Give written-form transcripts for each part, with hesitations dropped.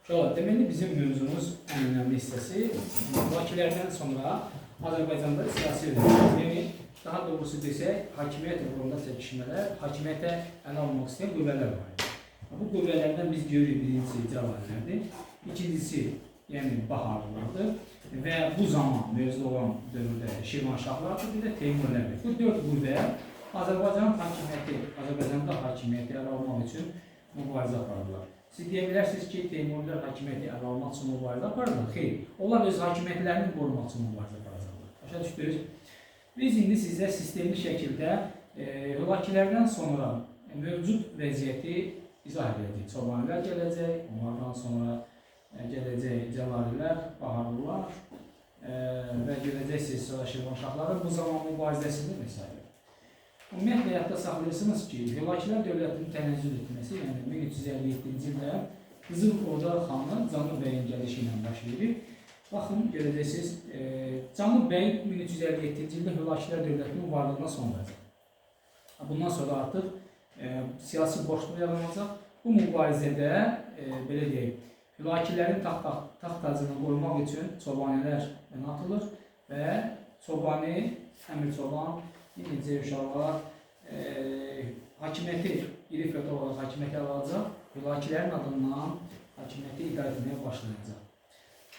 Evet, deməli bizim mövzumuz ən önəmli hissəsi Bakılərdən sonra Azərbaycanda siyasi yönetmə, yəni daha doğrusu desək, hakimiyyət uğrunda çəkişmələr, hakimiyyətə ələ almaq istəyən qüvvələr var. Bu qüvvələrdən biz görürük, birincisi Cəvahirlərdir, ikincisi yəni Baharlılardır və bu zaman mövzu olan dövrdə Şirvanşahlardır, bir də Teymurilərdir. Bu dörd qüvvə Azərbaycanın hakimiyyəti, Azərbaycanda hakimiyyəti ələ almaq üçün mübarizə aparırlar. Siz deyə bilərsiniz ki, Teymurilər hakimiyyəti ələ almaq üçün mübarizə aparırlar. Xeyr, onlar öz hakimiyyətlərini qorumaq üçün mübarizə aparacaqlar. Başa düşdünüz? Biz indi sizə sistemli şəkildə Hülakilərdən sonra mövcud vəziyyəti izah edəcəyik. Çobanilər gələcək, onlardan sonra gələcək Cəlalilər, Baharlılar və görəcəksiniz sonra Şirvanşahların bu zaman mübarizəsində məsələ. Ümumiyyətlə, yadda saxlayırsınız ki, Hülakilər dövlətinin tənəzzül etməsi, yəni 1357-ci ildə Qızıl Orda xanı Canlı bəyin gəlişi ilə baş verir. Baxın, görəcəksiniz, Canlı bəy 1357-ci ildə Hülakilər dövlətinin varlığına son verəcək. Bundan sonra artıq siyasi boşluq yaranacaq. Bu mübarizədə, belə deyək, Hülakilərin taxt tacını qorumaq üçün çobanilər atılır və çobani, Əmir Çoban, İngilizce uşaqlar hakimiyyəti, iri fəto olaraq hakimiyyəti alacaq, Hülakilərin adından hakimiyyəti idarə etməyə başlayacaq.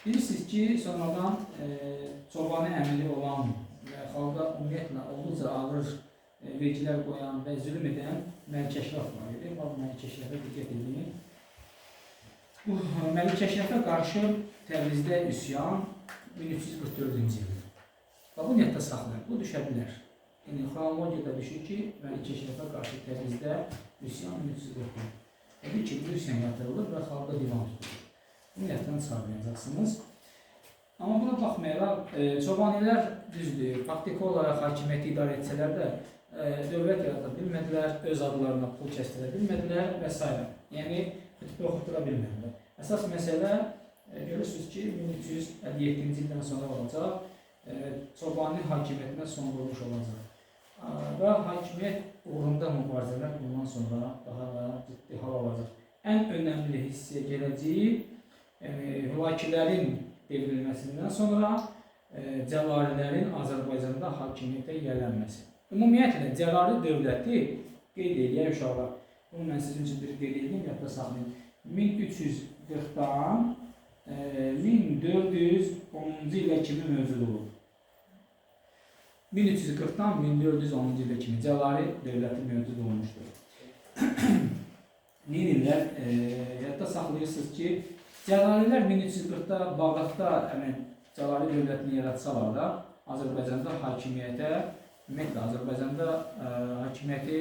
Bilirsiniz ki, sonradan çobani əmili olan və xalqa ümumiyyətlə olduqca ağır vergilər qoyan və zülm edən Məlikəşrəf var idi. Məlikəşrəfə diqqət edin. Bu Məlikəşrəfə qarşı Təbrizdə üsyan 1344-cü ildir. Bu niyyətdə saxlayın, bu düşə bilər. Yəni, xronologiyada düşür ki, Məlikəşrəfə qarşı Təbrizdə üsyan 1344. Təbii ki, bu üsyan yatırılır və xalqa divan tutulur. Bunu niyyətdən çıxarmayacaqsınız. Amma buna baxmayaraq, çobanilər düzdür, faktiki olaraq hakimiyyəti idarə etsələr də dövlət yarada bilmədilər, öz adlarına pul kəstirə bilmədilər və s. Yəni, xütbə oxutura bilmədilər. Əsas məsələ, görürsünüz ki, 1357-ci ildən sonra olacaq, çobani hakimiyyətinə son qoymuş olacaq. Və hakimiyyət uğrunda mübarizələr bundan sonra daha da ciddi hal alacaq. Ən önəmli hissəyə gələcəyi Hülakilərin devrilməsindən sonra Cəlalilərin Azərbaycanda hakimiyyətə gələnməsi. Ümumiyyətlə, Cəlali dövləti qeyd edək uşaqlar. Bunu mən sizin üçün bir qeyd edeyim, yadda saxlayın. 1340-dan 1410-cu ilə kimi mövcud olub. 1340-dan 1410-cu ilə kimi Cəlali dövləti mövcud olmuşdur. Neynirlər? Yadda saxlayırsınız ki, Cəlalilər 1340-da Bağdadda Cəlali dövlətini yaratsalar da Azərbaycanda hakimiyyətə, ümumiyyətlə Azərbaycanda hakimiyyəti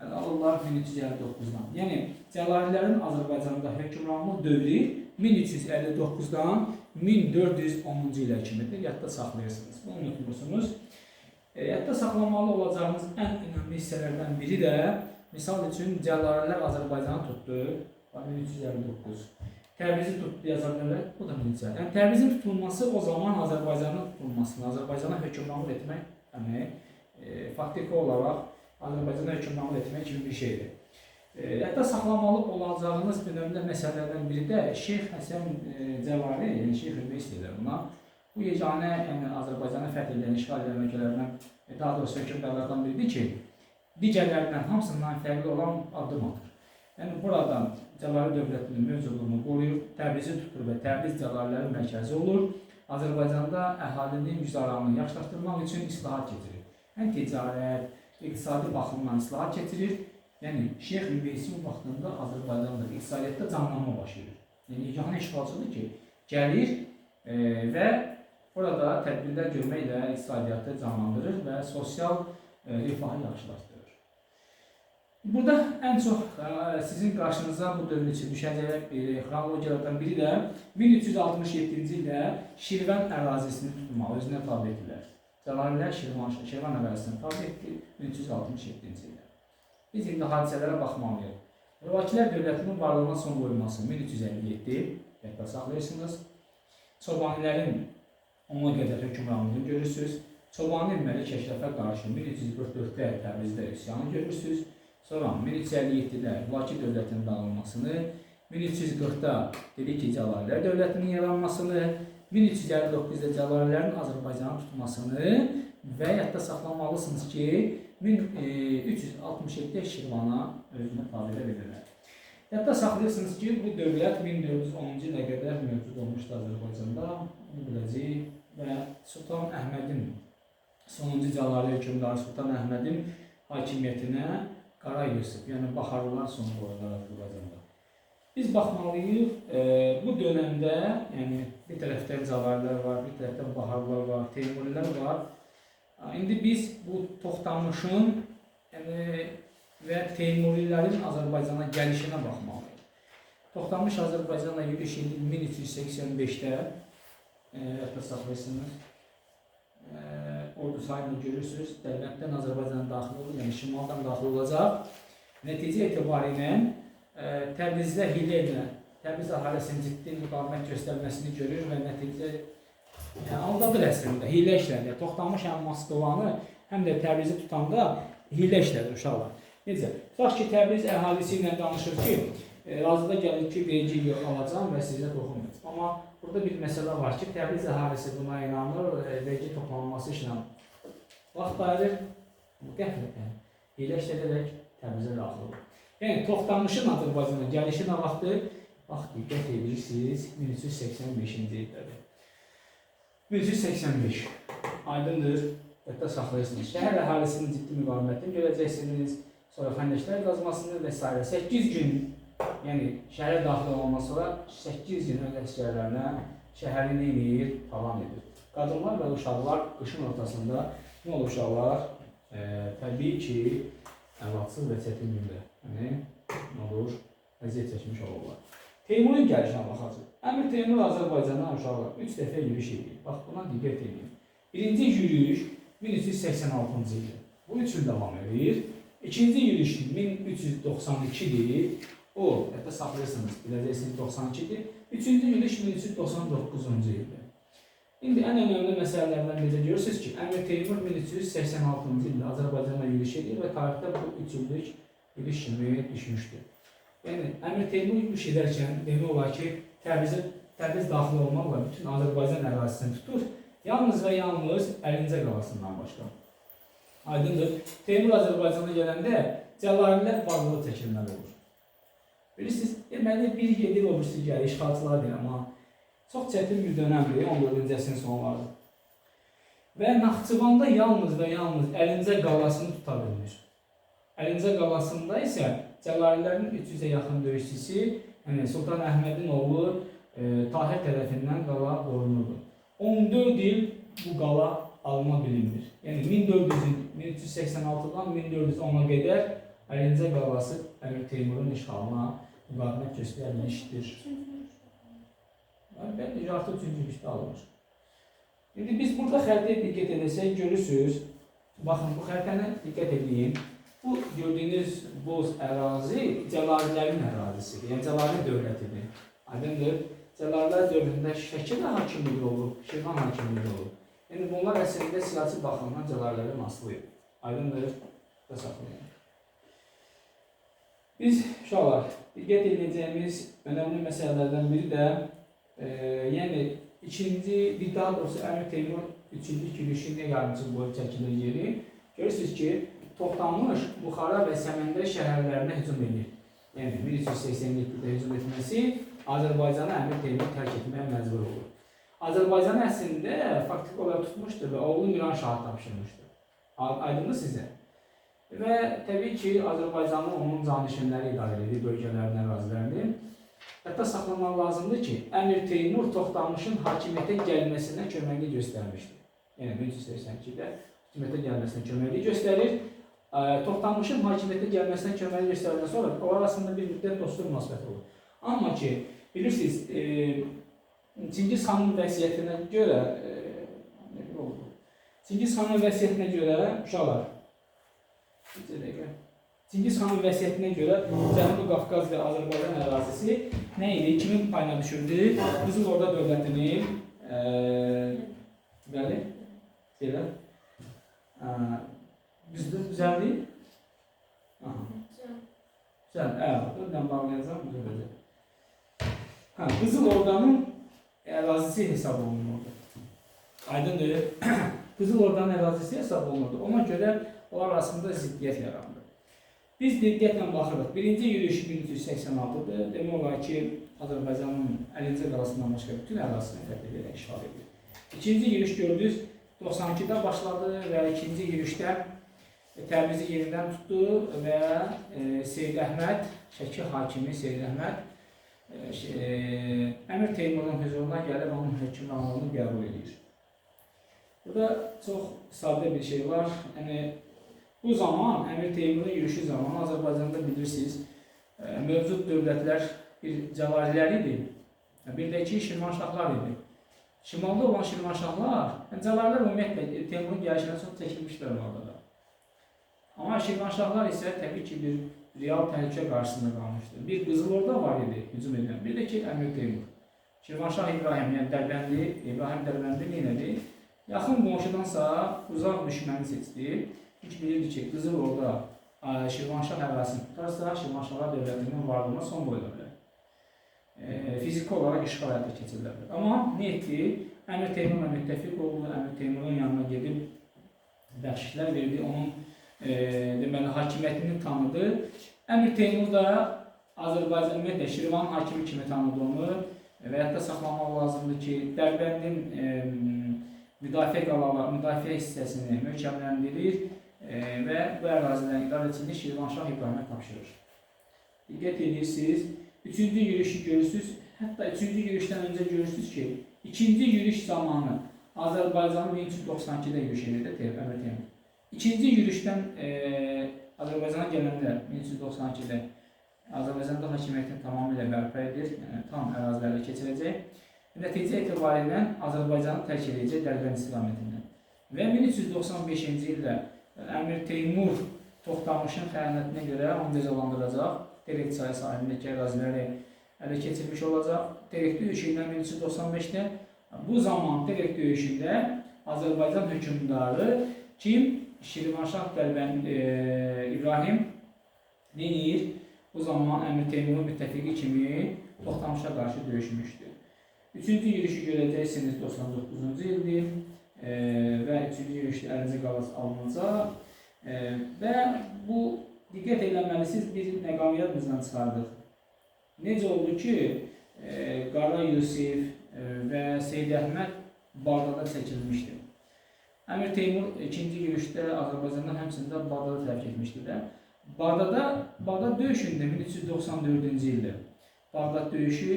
alırlar 1359-dan. Yəni, Cəlalilərin Azərbaycanda hökmranlıq dövrü 1359-dan 1410-cu ilə kimidir. Yadda saxlayırsınız. Bunu unutmursunuz. Yadda saxlamalı olacağınız ən önəmli hissələrdən biri də, misal üçün, Cəlalilər Azərbaycanı tutdu, 1359. Təbrizi tutdu yazarlar, bu da 1359. Yəni, Təbrizin tutulması o zaman Azərbaycanın tutulmasını, Azərbaycana hökmranlıq etmək, faktiki olaraq Azərbaycana hökmranlıq etmək kimi bir şeydir. Hətta saxlamalı olacağınız önəmli məsələlərdən biri də Şeyx Həsən Cəvari, yəni Şeyx Ülveys deyirlər buna. Bu yeganə Azərbaycana fəth edən, işğal edən ölkələrdən, daha doğrusu hökmdarlardan biridir ki, digərlərindən hamısından fərqli olan addım atır. Yəni, buradan Cəlali dövlətinin mövcudluğunu qoruyur, Təbrizi tutur və Təbriz Cəlalilərin mərkəzi olur. Azərbaycanda əhalinin güzəranını yaxşılaşdırmaq üçün islahat keçirir. Həm ticarət, iqtisadi baxımdan islahat keçirir. Yəni, Şeyx Ülveysin vaxtında Azərbaycanda iqtisadiyyatda canlanma baş verir. Yəni, yeganə işğalçıdır ki, gəlir və burada tədbirlər görməklə iqtisadiyyatı canlandırır və sosial rifahı yaxşılaşdırır. Burada ən çox sizin qarşınıza bu dövr üçün düşəcək xronologiyalardan biri də 1367-ci ildə Şirvan ərazisini tutmağı özünə tabi etdilər. Cəlalilər Şirvan ərazisini tabi etdi 1367-ci ildə. Biz indi hadisələrə baxmalıyıq. Hülakilər dövlətinin varlığına son qoyulması 1357, yadda saxlayırsınız. Çobanilərin ona qədər hökmranlığını görürsünüz. Çobani Məlikəşrəfə qarşı 1344-də Təbrizdə üsyanı görürsünüz. Sonra 1357-də Hülaki dövlətinin dağılmasını, 1340-da dedik ki, Cəlalilər dövlətinin yaranmasını, 1359-da Cəlalilərin Azərbaycanı tutmasını və yadda saxlamalısınız ki, 1367-də Şirvana özünü tabe edirlər. Yadda saxlayırsınız ki, bu dövlət 1410-cu ilə qədər mövcud olmuşdu Azərbaycanda, bunu biləcəyik və Sultan Əhmədin, sonuncu Cəlali hökmdarı Sultan Əhmədin hakimiyyətinə Qara Yusif, yəni Baharlılar sonu qoyurlar Azərbaycanda. Biz baxmalıyıq, bu dövrdə, yəni bir tərəfdən Cəlalilər var, bir tərəfdən Baharlılar var, Teymurilər var. İndi biz bu Toxtamışın və Teymurilərin Azərbaycana gəlişinə baxmalıyıq. Toxtamış Azərbaycana yürüş edib 1385-də, hətta saxlayırsınız, ordu sayını görürsünüz, Dərbənddən Azərbaycana daxil olur, yəni şimaldan daxil olacaq. Nəticə etibarilə Təbrizdə hilə edən, Təbriz əhalisinin ciddi müqavimət göstərməsini görür və nəticə aldadır əslində, hilə işlədir. Toxtamış həm Moskvanı, həm də Təbrizi tutanda hilə işlədir uşaqlar. Necə? Tutaq ki, Təbriz əhalisi ilə danışır ki, razıda gəlir ki, vergi alacam və sizə toxunmayacaq. Amma burada bir məsələ var ki, Təbriz əhalisi buna inanır, vergi toplanması ilə vaxt ayırır, qəflətən hilə işlədərək Təbrizə daxil olur. Yəni, Toxtamışın Azərbaycana gəlişi nə vaxtdır? Bax, diqqət edirsiniz, 1385-ci ildə. 1385. Aydındır, hətta saxlayırsınız. Şəhər əhalisinin ciddi müqavimətini görəcəksiniz, sonra xəndəklər qazmasını və s. 8 gün, yəni şəhərə daxil olmandan sonra 8 gün öz əsgərlərinə şəhəri nə edir? Talan edir. Qadınlar və uşaqlar qışın ortasında nə olur uşaqlar? Təbii ki, əlatsız və çətin gündə. Yəni, nə olur? Əziyyət çəkmiş olurlar. Teymurun gəlişinə baxacaq. Əmir Teymur Azərbaycandan uşaqlar 3 dəfə yürüyüş edir. Bax, buna diqqət edin. Birinci yürüyüş 1386-cı ildə. Bu 3 il davam edir. İkinci yürüyüş 1392-dir. O, hətta saxlayırsınız, biləcəksiniz 92-dir. Üçüncü yürüyüş 1399-cu ildə. İndi ən önəmli məsələlərdən necə görürsünüz ki, Əmir Teymur 1386-cı ildə Azərbaycana yürüyüş edir və tarixdə bu 3 illik yürüyüş kimi düşmüşdür. Yəni, Əmir Teymur yürüyüş edərkən demək olar ki, Təbriz daxil olmaqla bütün Azərbaycan ərazisini tutur, yalnız və yalnız Əlincə qalasından başqa. Aydındır, Teymur Azərbaycana gələndə Cəlalilər bağlı çəkilməli olur. Bilirsiniz, deməli bir gedir, o birisi gəlir, işğalçılar deyil, amma çox çətin bir dönəmdir, 14-cü əsrin sonları. Və Naxçıvanda yalnız və yalnız Əlincə qalasını tuta bilmir. Əlincə qalasında isə Cəlalilərin 300-ə yaxın döyüşçüsü, yəni Sultan Əhmədin oğlu Tahir tərəfindən qala qorunurdu. 14 il bu qala alına bilinmir. Yəni 1386-dan 1410-a qədər Əlincə qalası Əmir Teymurun işğalına müqavimət göstərmişdir. Bəli, artıq 3-cü gücdə alınır. İndi biz burada xəritəyə diqqət edəsək, görürsünüz, baxın, bu xəritənə diqqət edin. Bu gördüyünüz boz ərazi Cəlalilərin ərazisidir, yəni Cəlali dövlətidir. Aydındır, Cəlalilər dövlətində Şəki də hakimliyi olur, Şirvan hakimliyi olur. Yəni bunlar əslində siyasi baxımdan Cəlalilərə asılıyıq. Aydındır, da saxlayın. Biz uşaqlar, diqqət edəcəyimiz önəmli məsələlərdən biri də yəni ikinci, daha doğrusu Əmir Teymur 3 illik yürüyüşünə yardımcı boyu çəkilir yeri. Görürsünüz ki, Toxtamış, Buxara və Səməndər şəhərlərinə hücum edir. Yəni 1387-də hücum etməsi Azərbaycanı Əmir Teymur tərk etməyə məcbur olur. Azərbaycanı əslində faktiki olaraq tutmuşdur və oğlu Miran Şahı tapşırmışdır. Aydındır sizə. Və təbii ki, Azərbaycanı onun canişinləri idarə edir, bölgələrin ərazilərini. Hətta saxlamaq lazımdır ki, Əmir Teymur Toxtamışın hakimiyyətə gəlməsinə köməklik göstərmişdir. Yəni 1382-də hakimiyyətə gəlməsinə köməklik göstərir. Toxtamışın hakimiyyətə gəlməsinə köməklik göstəriləndən sonra o arasında bir müddət dostluq münasibəti olur. Amma ki, bilirsiniz, Çingiz xanın vəsiyyətinə görə, Çingiz xanın vəsiyyətinə görə, uşaqlar, Çingiz xanın vəsiyyətinə görə Cənubi Qafqaz və Azərbaycan ərazisi nə idi? Kimin payına düşürdü? Qızıl Orda dövlətini, bəli, deyilər, düzəldi? Düzəldi, buradan bağlayacaq, düzəldi. Qızıl Ordanın ərazisi hesab olunurdu. Aydındır. Qızıl Ordanın ərazisi hesab olunurdu. Ona görə onlar arasında ziddiyyət yarandı. Biz diqqətlə baxırıq. Birinci yürüyüş 1386-dır. Demək olar ki, Azərbaycanın 50-ci qalasından başqa bütün ərazisini fəth işğal edir. İkinci yürüyüş gördünüz, 92-də başladı və ikinci yürüyüşdə Təbrizi yerindən tutdu və Seyid Əhməd, Şəki hakimi Seyid Əhməd Əmir Teymurun huzuruna gəlib onun hökmranlığını qəbul edir. Burada çox sadə bir şey var. Yəni, bu zaman Əmir Teymurun yürüyüşü zamanı Azərbaycanda bilirsiniz, mövcud dövlətlər bir cəvarilər idi, bir də ki, Şirvanşahlar idi. Şimalda olan Şirvanşahlar, cəvarilər ümumiyyətlə Teymurun gəlişindən çox çəkilmişlər orada. Amma Şirvanşahlar isə təbii ki, bir real təhlükə qarşısında qalmışdır. Bir Qızıl Orda var idi, hücum edən, bir də ki, Əmir Teymur. Şirvanşah İbrahim, yəni Dərbəndi, İbrahim Dərbəndi neynədir? Yaxın qonşudansa uzaq düşməni seçdi. Çünki bilirdi ki, Qızıl Orda Şirvanşah ərazisini tutarsa, Şirvanşahlar dövlətinin varlığına son qoyula bilər. Fiziki olaraq işğal həyata keçirilər. Amma nə etdi? Əmir Teymurla müttəfiq oldu, Əmir Teymurun yanına gedib bəxşişlər verdi, onun deməli, hakimiyyətini tanıdı. Əmir Teymur da Azərbaycan, ümumiyyətlə, Şirvanın hakimi kimi tanıdı onu və hətta saxlamaq lazımdır ki, Dərbəndin müdafiə hissəsini möhkəmləndirir və bu ərazilərin idarəçiliyini Şirvanşah İbrahimə tapşırır. Diqqət edirsiniz, üçüncü yürüyüşü görürsünüz, hətta üçüncü yürüyüşdən öncə görürsünüz ki, ikinci yürüyüş zamanı Azərbaycanın 1392-də yürüyüş edir Əmir Teymur. İkinci yürüyüşdən Azərbaycana gələnlər 1392-də Azərbaycanda hakimiyyətini tamamilə bərpa edir, yəni tam ərazilərlə keçirəcək. Nəticə etibarilə Azərbaycanı tərk edəcək Dərbənd istiqamətindən. Və 1395-ci ildə Əmir Teymur Toxtamışın xəyanətinə görə onu cəzalandıracaq. Terek çayı sahilindəki əraziləri ələ keçirmiş olacaq. Terek döyüşündən 1395-də bu zaman Terek döyüşündə Azərbaycan hökmdarı kim? Şirvanşah İbrahim neyir? Bu zaman Əmir Teymurun müttəfiqi kimi Toxtamışa qarşı döyüşmüşdür. Üçüncü yürüyüşü görəcəksiniz 99-cu ildir və üçüncü yürüyüşdə 50-ci qalası alınacaq və bu diqqət eləməlisiniz bir məqamı yadınızdan çıxardıq. Necə oldu ki, Qara Yusif və Seyid Əhməd Bağdada çəkilmişdir. Əmir Teymur ikinci yürüyüşdə Azərbaycandan həmçində Bağdada tərk etmişdir. Bağdad döyüşündə 1394-cü ildə Bağdad döyüşü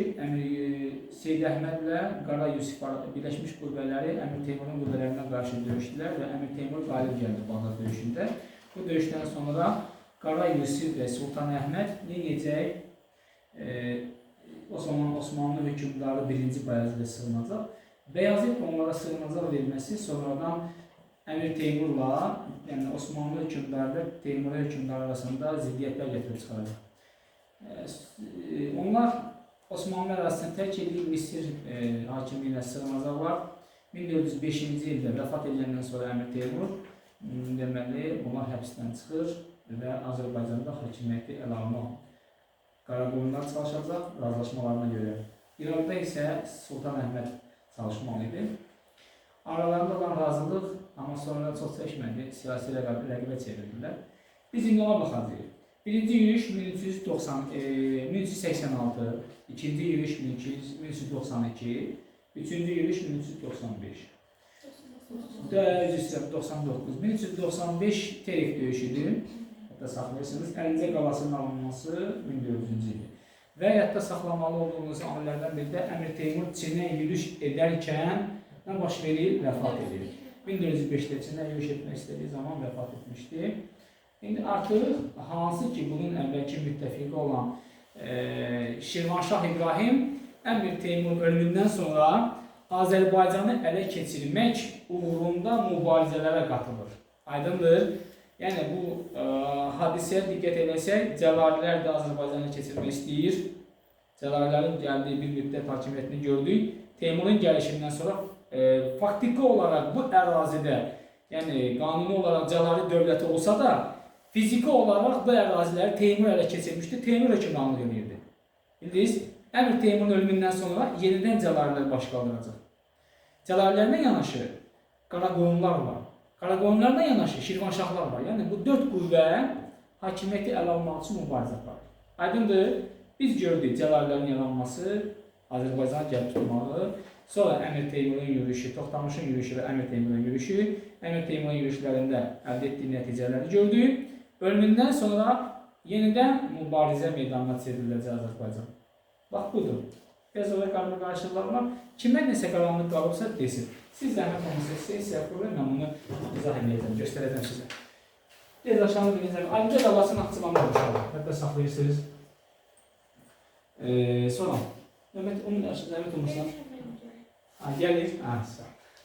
Seyid Əhmədlə Qara Yusif Birləşmiş Qüvvələri Əmir Teymurun qüvvələrinə qarşı döyüşdülər və Əmir Teymur qalib gəldi Bağdad döyüşündə. Bu döyüşdən sonra Qara Yusif və Sultan Əhməd nə edəcək? O zaman Osmanlı hökmdarı 1-ci Bayezid'e sığınacaq. Bəyazid onlara sığınacaq verməsi sonradan Əmir Teymurla, yəni Osmanlı hökmdarı və Teymuri hökmdarı arasında ziddiyyətlər gətirib çıxaracaq. Onlar Osmanlı ərazisini tərk edib Misir hakimi ilə sığınacaqlar. 1405-ci ildə vəfat edəndən sonra Əmir Teymur deməli onlar həbsdən çıxır və Azərbaycanda hakimiyyəti ələ almaq qaraqoyunlar çalışacaq razılaşmalarına görə. İraqda isə Sultan Əhməd çalışmalı idi. Aralarında olan razılıq, amma sonra çox çəkmədi, siyasi rəqibə çevirdilər. Biz indi ona baxacağıq. Birinci yürüyüş 1386, ikinci yürüyüş 1392, üçüncü yürüyüş 1395. 1399. 1395 Terek döyüşüdür. Hətta saxlayırsınız. Əlincə qalasının alınması 1400-cü ildir. Və hətta saxlamalı olduğunuz amillərdən biri də Əmir Teymur Çinə yürüyüş edərkən nə baş verir? Vəfat edir. 1405-də Çinə yürüyüş etmək istədiyi zaman vəfat etmişdi. İndi artıq hansı ki bunun əvvəlki müttəfiqi olan Şirvanşah İbrahim Əmir Teymur ölümündən sonra Azərbaycanı ələ keçirmək uğrunda mübarizələrə qatılır. Aydındır. Yəni bu hadisəyə diqqət eləsək, Cəlalilər də Azərbaycanı keçirmək istəyir. Cəlalilərin gəldiyi bir müddət hakimiyyətini gördük. Teymurun gəlişindən sonra faktiki olaraq bu ərazidə, yəni qanuni olaraq Cəlali dövləti olsa da, fiziki olaraq bu əraziləri Teymur ələ keçirmişdi. Teymur hökmranlıq edirdi. Bildiniz? Əmir Teymurun ölümündən sonra yenidən Cəlalilər baş qaldıracaq. Cəlalilərlə yanaşı Qaraqoyunlular var. Qaraqoyunlularla yanaşı Şirvanşahlar var. Yəni bu 4 qüvvə hakimiyyəti ələ almaq üçün mübarizə aparır. Aydındır, biz gördük Cəlalilərin yaranması, Azərbaycanı gəlib tutmağı, sonra Əmir Teymurun yürüyüşü, Toxtamışın yürüyüşü və Əmir Teymurun yürüyüşü, Əmir Teymurun yürüyüşlərində əldə etdiyi nəticələri gördük. Ölümündən sonra yenidən mübarizə meydanına çevriləcək Azərbaycan. Bax, budur. Biraz oraya qarşılarlar. Kimə nəsə qaranlıq qalıbsa desin. Siz zəhmət olmasa sessiya qurun, mən bunu izah edəcəm, göstərəcəm sizə. Biraz aşağı biləcəm. Ayrıca davası Naxçıvanda oluşarlar. Hətta saxlayırsınız. Sonra, onun zəhmət olmasa gəlir.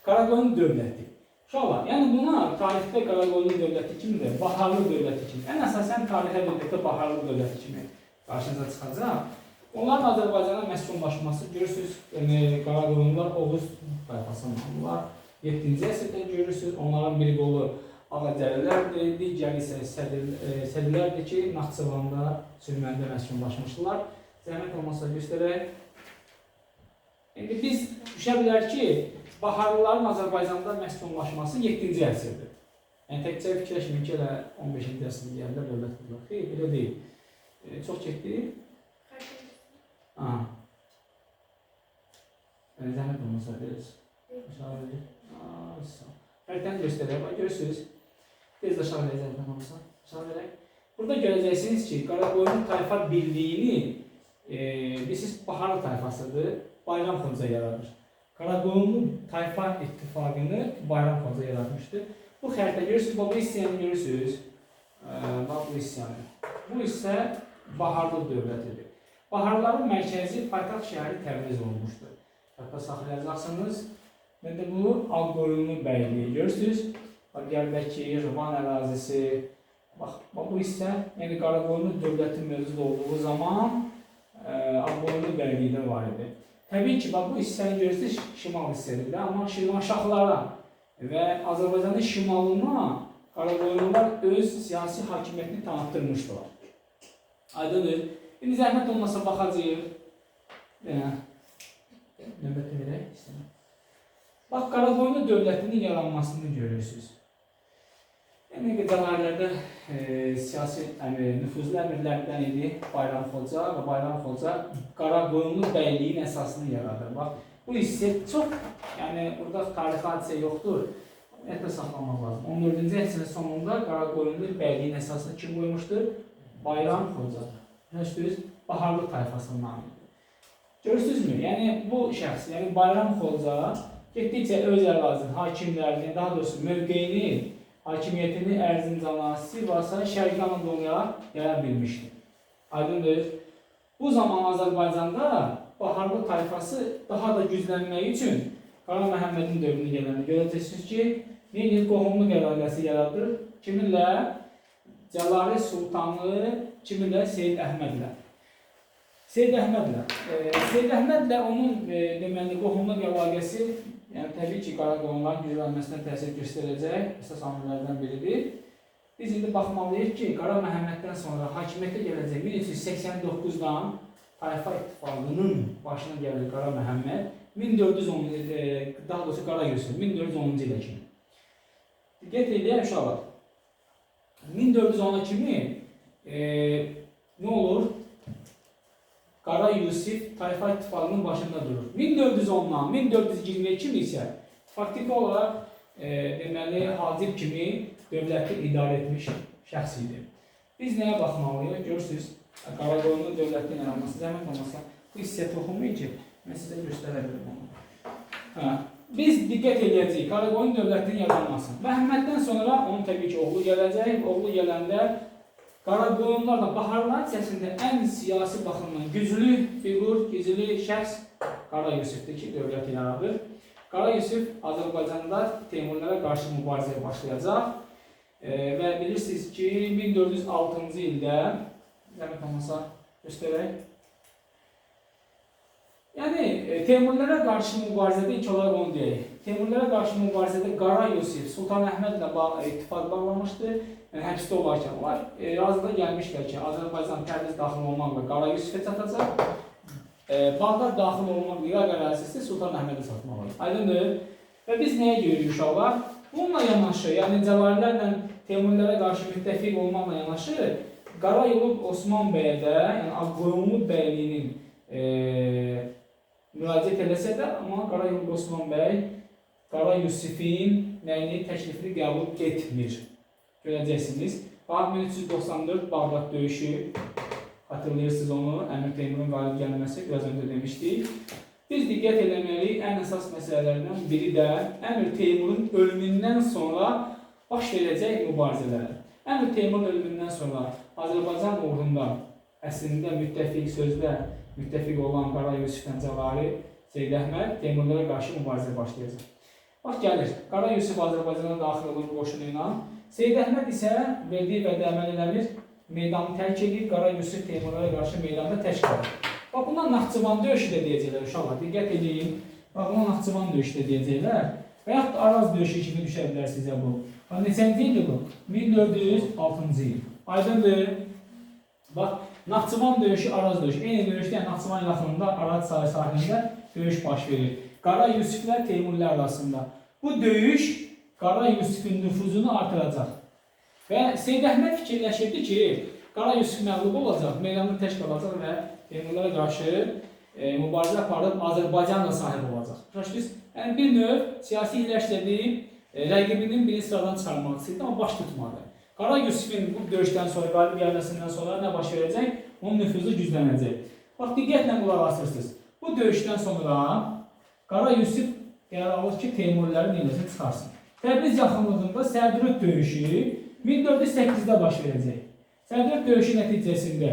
Qaraqoyun dövləti. Uşaqlar, yəni buna tarixdə Qaraqoyun dövləti kimidir? Baharlı dövləti kimi. Ən əsasən tarixə dövlətdə Baharlı dövləti kimi qarşınıza çıxacaq. Onların Azərbaycana məskunlaşması, görürsünüz, Qaraqoyunlular Oğuz tayfasındanlar. 7-ci əsrdə görürsünüz, onların bir qolu Ağacəlilərdir, digəri isə Sədilərdir ki, Naxçıvanda sürməndə məskunlaşmışdılar. Zəhmət olmasa göstərək. İndi biz düşə bilər ki, Baharlıların Azərbaycanda məskunlaşması 7-ci əsrdir. Yəni təkcə fikirləşməyin ki, elə 15-ci əsrdə gəldə dövlət qurulur. Xeyr, belə deyil. Çox getdi. Zəhmət olmasa verirsiniz. Xəritəni göstərək, görürsünüz. Tez aşağı verək, zəhmət olmasa. Aşağı verək. Burada görəcəksiniz ki, Qaraqoyunlu tayfa birliyini bilirsiniz, Baharlı tayfasıdır. Bayram Xonca yaradır. Qaraqoyunlu tayfa ittifaqını Bayram Xonca yaratmışdır. Bu xəritə görürsünüz, bu hissəni görürsünüz. Bax, bu hissəni. Bu isə Baharlı dövlətidir. Baharlıların mərkəzi paytaxt şəhəri Təbriz olmuşdur. Hətta saxlayacaqsınız. Və də bu Ağqoyunlu bəyliyi görürsünüz. Gərbəki, Rıvan ərazisi. Bax, bu hissə, yəni Qaraqoyunlu dövlətin mövcud olduğu zaman Ağqoyunlu bəyliyi də var idi. Təbii ki, bu hissəni görürsünüz, şimal hissədir. Amma Şirvanşahlara və Azərbaycanın şimalına Qaraqoyunlular öz siyasi hakimiyyətini tanıtdırmışdılar. Aydındır. İndi zəhmət olmasa baxacağıq. Növbətə verək istəyəm. Bax, Qaraqoyunlu dövlətinin yaranmasını görürsünüz. Yəni, Cəlalilərdə siyasi nüfuzlu əmirlərdən idi Bayram Xoca və Bayram Xoca Qaraqoyunlu bəyliyin əsasını yaradır. Bax, bu hissə çox, yəni, burada tarixi hadisə yoxdur. Hətta saxlamaq lazım. 14-cü əsrin sonunda Qaraqoyunlu bəyliyin əsasını kim qoymuşdur? Bayram Xoca. Görürsünüz, Baharlı tayfasından. Görürsünüzmü? Yəni, bu şəxs, yəni Bayram Xoca getdikcə öz ərazini, hakimlərini, daha doğrusu mövqeyini, hakimiyyətini Ərzincana, Sivasa, Şərqi Anadoluya yaya bilmişdir. Aydındır. Bu zaman Azərbaycanda Baharlı tayfası daha da güclənmək üçün Qara Məhəmmədin dövrünü gələndə görəcəksiniz ki, bir qohumluq əlaqəsi yaradır. Kiminlə? Cəlali Sultanlı, kiminlə? Seyid Əhmədlə. Seyid Əhmədlə onun deməli qohumluq əlaqəsi, yəni təbii ki, Qaraqoyunluların güclənməsinə təsir göstərəcək əsas amillərdən biridir. Biz indi baxmalıyıq ki, Qara Məhəmməddən sonra hakimiyyətə gələcək 1389-dan Tayfa İttifaqının başına gəlir Qara Məhəmməd 1410, daha doğrusu Qara Yusuf 1410-cu ilə kimi. Diqqət edək uşaqlar. 1410-a kimi nə olur? Qara Yusif Tayfa İttifaqının başında durur. 1410-dan 1420-yə kimi isə faktiki olaraq deməli Hacib kimi dövləti idarə etmiş şəxs idi. Biz nəyə baxmalıyıq? Görürsünüz, Qaraqoyunlu dövlətinin yaranması, zəhmət olmasa bu hissəyə toxunmayın ki, mən sizə göstərə bilirim onu. Biz diqqət edəcəyik Qaraqoyunlu dövlətinin yaranması. Məhəmməddən sonra onun təbii ki, oğlu gələcək. Oğlu gələndə Qaraqoyunlularla Baharlılar içərisində ən siyasi baxımdan güclü fiqur, güclü şəxs Qara Yusifdir ki, dövləti yaradır. Qara Yusif Azərbaycanda Teymurlara qarşı mübarizəyə başlayacaq və bilirsiniz ki, 1406-cı ildə, zəhmət olmasa göstərək. Yəni, Teymurlara qarşı mübarizədə ilk olaraq onu deyək. Teymurlara qarşı mübarizədə Qara Yusif Sultan Əhmədlə ittifaq bağlamışdı. Yəni, həbsdə olarkən onlar razıda gəlmişlər ki, Azərbaycan Təbriz daxil olmaqla Qara Yusifə çatacaq. Bağdad daxil olmaq İraq ərazisi Sultan Əhmədə çatmaq olur. Aydındır. Və biz nəyə görürük uşaqlar? Bununla yanaşı, yəni Cəlalilərlə Teymurilərə qarşı müttəfiq olmaqla yanaşı, Qarayolub Osman bəyə də, yəni Ağqoyunlu bəyliyinin müraciət eləsə də, amma Qarayolub Osman bəy Qara Yusifin nəyini təklifini qəbul etmir. Görəcəksiniz. Bax 1394 Bağdad döyüşü, hatırlayırsınız onu, Əmir Teymurun qalib gəlməsi, biraz öncə demişdik. Biz diqqət eləməliyik, ən əsas məsələlərdən biri də Əmir Teymurun ölümündən sonra baş verəcək mübarizələr. Əmir Teymurun ölümündən sonra Azərbaycan uğrunda əslində müttəfiq sözdə müttəfiq olan Qara Yusifdən Cəvari Seyid Əhməd Teymurlara qarşı mübarizə başlayacaq. Bax gəlir, Qara Yusif Azərbaycana daxil olur qoşunu ilə. Seyid Əhməd isə verdiyi vədə əməl eləmir, meydanı tərk edir, Qara Yusif Teymurlara qarşı meydanda təşkil edir. Bax, bundan Naxçıvan döyüşü də deyəcəklər uşaqlar, diqqət edin. Bax, bundan Naxçıvan döyüşü də deyəcəklər. Və yaxud da Araz döyüşü kimi düşə bilər sizə bu. Bax, neçənci ildir bu? 1406-cı il. Aydındır. Bax, Naxçıvan döyüşü, Araz döyüşü. Eyni döyüşdə, yəni Naxçıvan yaxınında, Araz sahilində döyüş baş verir. Qara Yusiflə Teymurilər arasında. Bu döyüş Qara Yusifin nüfuzunu artıracaq. Və Seyid Əhməd fikirləşirdi ki, Qara Yusif məğlub olacaq, meydanda təşkil olacaq və Teymurlara qarşı mübarizə aparıb Azərbaycanla sahib olacaq. Yəni bir növ siyasi iləşdirib, rəqibinin birini sıradan çıxarmaq istəyirdi, amma baş tutmadı. Qara Yusifin bu döyüşdən sonra, qalib gəlməsindən sonra nə baş verəcək? Onun nüfuzu güclənəcək. Bax, diqqətlə qulaq asırsınız. Bu döyüşdən sonra Qara Yusif qərar alır ki, Teymurilərin neyləsin çıxarsın. Təbriz yaxınlığında Sərdürüt döyüşü 1408-də baş verəcək. Sərdürüt döyüşü nəticəsində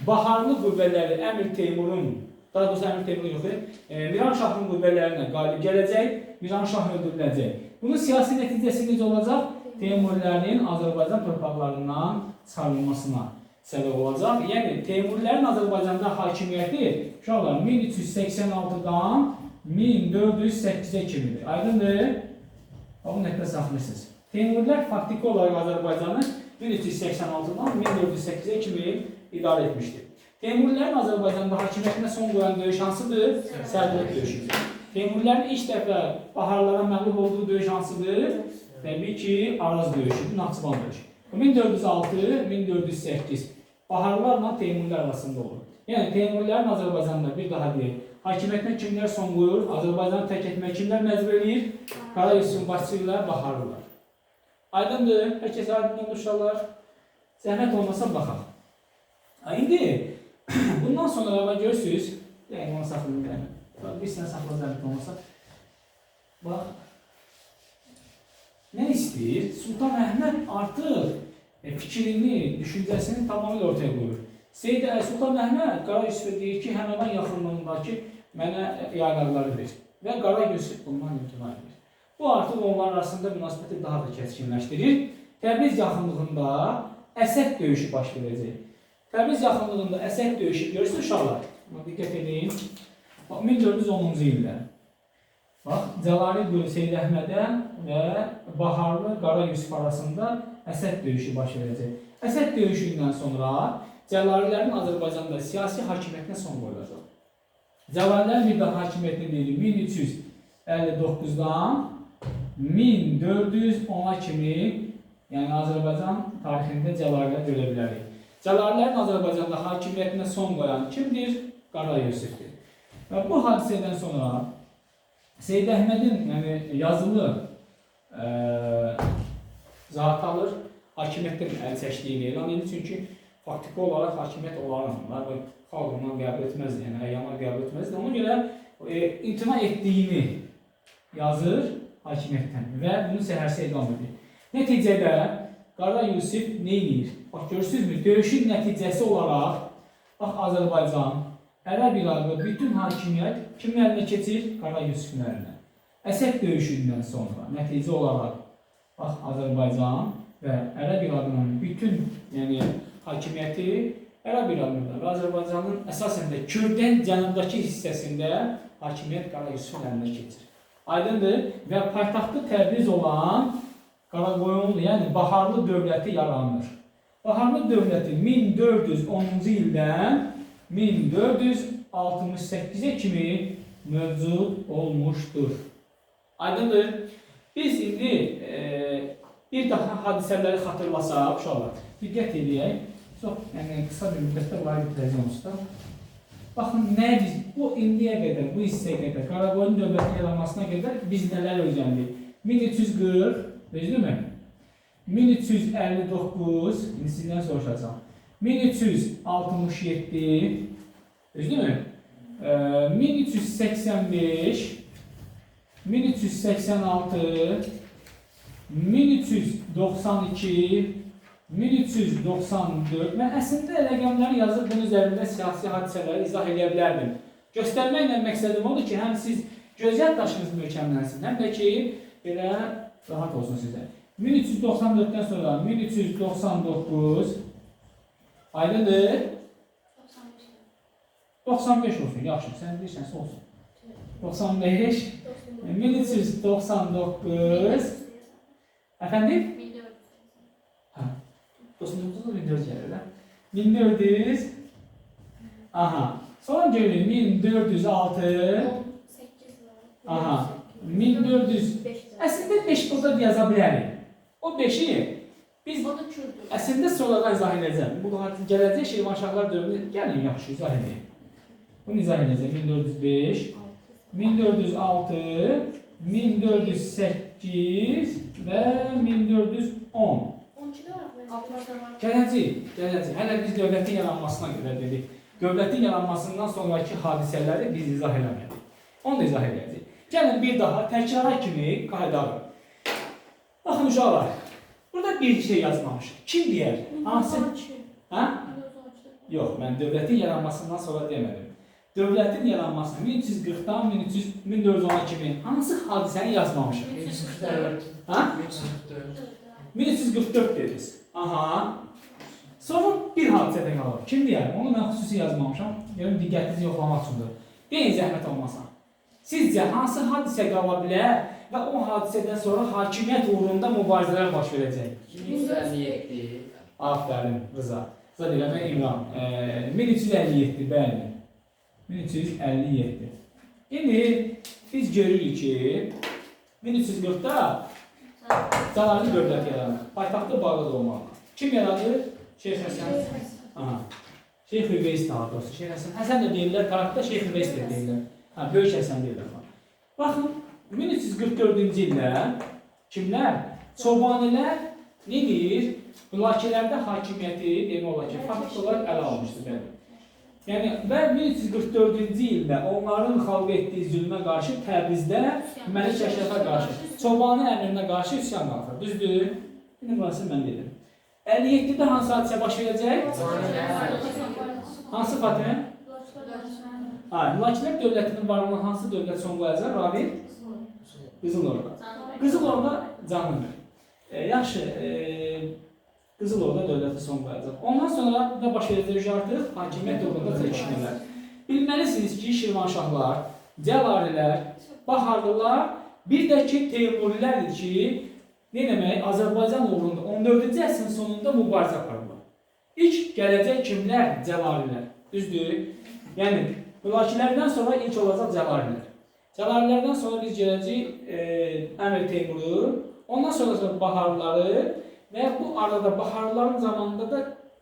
Baharlı qüvvələri Əmir Teymurun, daha doğrusu Əmir Teymurun yox, Miranşahın qüvvələrinə qalib gələcək, Miranşah öldürüləcək. Bunun siyasi nəticəsi necə olacaq? Teymurilərin Azərbaycan torpaqlarından çıxarılmasına səbəb olacaq. Yəni, Teymurilərin Azərbaycanda hakimiyyəti uşaqlar 1386-dan 1408-ə kimidir. Aydındır? Onu nəqdə saxlayırsınız. Teymurilər faktiki olaraq Azərbaycanı 1386-dan 1408-ə kimi idarə etmişdir. Teymurilərin Azərbaycanda hakimiyyətinə son qoyan döyüş hansıdır? Sərdürüt döyüşüdür. Teymurilərin ilk dəfə Baharlara məğlub olduğu döyüş hansıdır? Təbii ki, Araz döyüşüdür, Naxçıvan döyüşü. 1406-1408 Baharlarla Teymurilər arasında olur. Yəni, Teymurilərin Azərbaycanda bir daha deyil, hakimiyyətinə kimlər son qoyur, Azərbaycanı tərk etməyə kimlər məcbur edir? Qara Yusifin başçısı ilə Baharlılar. Aydındır, hər kəs aydın oldu uşaqlar. Zəhmət olmasa baxaq. İndi, bundan sonra görürsünüz, yəni onu saxlayın gəlin. Bir sənə saxla zəhmət olmasa. Bax, nə istəyir? Sultan Əhməd artıq fikrini, düşüncəsini tamamilə ortaya qoyur. Sultan Əhməd Qara Yusifə deyir ki, Həmədan yaxınlığındakı mənə yaylarları ver. Və Qara Yusif bundan imtina edir. Bu artıq onların arasında münasibəti daha da kəskinləşdirir. Təbriz yaxınlığında Əsəd döyüşü baş verəcək. Təbriz yaxınlığında Əsəd döyüşü görürsünüz uşaqlar. Diqqət edin. 1410-cu ildə. Bax, Cəlali Seyid Əhmədə və Baharlı Qara Yusif arasında Əsəd döyüşü baş verəcək. Əsəd döyüşündən sonra Cəlalilərin Azərbaycanda siyasi hakimiyyətinə son qoyulacaq. Cəlalilərin bir daha hakimiyyətini deyilir 1359-dan 1410-a kimi, yəni Azərbaycan tarixində Cəlalilər görə bilərik. Cəlalilərin Azərbaycanda hakimiyyətinə son qoyan kimdir? Qara Yusifdir. Və bu hadisədən sonra Seyid Əhmədin yazılı zat alır, hakimiyyətdən əl çəkdiyini elan edir. Çünki faktiki olaraq hakimiyyət olanlar və xalq ondan qəbul etməzdi, yəni əyyamlar qəbul etməzdi. Ona görə imtina etdiyini yazır hakimiyyətdən və bunu səhərsə edam edir. Nəticədə Qara Yusif nə edir? Bax, görürsünüzmü? Döyüşün nəticəsi olaraq Azərbaycan, Ərəb İraqı bütün hakimiyyət kimin əlinə keçir? Qara Yusifin əlinə. Əsəd döyüşündən sonra nəticə olaraq Azərbaycan və Ərəb İraqının bütün hakimiyyəti Ərəb İraqında və Azərbaycanın əsasən də Kürdən cənubdakı hissəsində hakimiyyət Qara Yusifin əlinə keçir. Aydındır və paytaxtı Təbriz olan Qaraqoyunlu, yəni Baharlı dövləti yaranır. Baharlı dövləti 1410-cu ildən 1416-cı 1468'e kimi mövcud olmuşdur. Aydındır. Biz indi bir daha hadisələri xatırlasaq, uşaqlar, diqqət edək. Çox, yəni qısa bir müddətdə bunları bitirəcəm usta. Baxın, nə biz bu indiyə qədər, bu hissəyə qədər, Qaraqoyun dövləti yaranmasına qədər biz nələr öyrəndik? 1340, düzdürmü? 1359, indi sizdən soruşacağam. 1367, düzdürmü? 1385, 1386, 1392, 1394. Mən əslində rəqəmləri yazıb bunun üzərində siyasi hadisələri izah edə bilərdim. Göstərməklə məqsədim odur ki, həm siz göz yaddaşınız möhkəmlənsin, həm də ki, belə rahat olsun sizə. 1394-dən sonra 1399, aydındır? 95 olsun, yaxşı, sən deyirsənsə olsun. 95, 1399, efendim? 99'da 1400 gelir lan. 1400, aha. Sonra görün 1406, aha. 1400, aslında 5 burada yaza bilərik. O 5'i biz aslında sonradan izah edəcəm. Bu gələcək Şirvanşahlar dövründə gəlin yaxşı izah edeyim. Bunu izah edəcəm. 1405, 1406, 1408 və 1410. Gələcək. Hələ biz dövlətin yaranmasına qədər dedik. Dövlətin yaranmasından sonraki hadisələri biz izah eləmədik. Onu da izah edəcək. Gəlin bir daha təkrara kimi qayıdalım. Baxın uşaqlar, burada bir şey yazmamışıq. Kim deyər? Hansı? Hə? Yox, mən dövlətin yaranmasından sonra demədim. Dövlətin yaranmasını 1340-dan 1410-a kimi hansı hadisəni yazmamışıq? 1344. Hə? 1344 dediniz. Aha. Sonra bir hadisədə qalır. Kim deyər? Onu mən xüsusi yazmamışam. Görün diqqətinizi yoxlamaq üçündür. Deyin zəhmət olmasa. Sizcə hansı hadisə qala bilər və o hadisədən sonra hakimiyyət uğrunda mübarizələr baş verəcək? 1357. Aferin Rıza. Rıza deyiləm, İmran. 1357, bəli. 1357. İndi biz görürük ki 1340-da Cəlali dövlət yaranır. Paytaxtda Bağdad olmalı. Kim yaradır? Şeyx Həsən. Aha. Şeyx Hüveys daha doğrusu. Şeyx Həsən. Həsən də deyirlər, Qaraqda Şeyx Hüveys də deyirlər. Ha, Böyük Həsən deyirlər. Baxın, 1344-cü ildə kimlər? Çobanilər nə deyir? Mülakələrdə hakimiyyəti demək olar ki, faktiki olaraq ələ almışdır. Yəni, və 1344-cü ildə onların xalq etdiyi zülmə qarşı Təbrizdə Məlik Əşrəfə qarşı, Çobanın əmrinə qarşı üsyan qalxır. Düzdür? İndi burası mən dedim. 57-də hansı hadisə baş verəcək? Hansı Fatihə? Mülakilər dövlətinin varlığına hansı dövlət son qoyacaq? Rabi? Qızıl Orda. Qızıl Orda canlıdır. Yaxşı, Qızıl Orda dövləti son qoyacaq. Ondan sonra da baş verəcək artıq hakimiyyət uğrunda çəkişmələr. Bilməlisiniz ki, Şirvanşahlar, Cəlalilər, Baharlılar, bir də ki, Teymurilərdir ki, nə demək, Azərbaycan uğrunda 14-cü əsrin sonunda mübarizə aparırlar. İlk gələcək kimlər? Cəlalilər. Düzdür? Yəni, mülakilərdən sonra ilk olacaq Cəlalilər. Cəlalilərdən sonra biz gələcək Əmir Teymuru, ondan sonra Baharlıları və bu arada Baharlıların zamanında da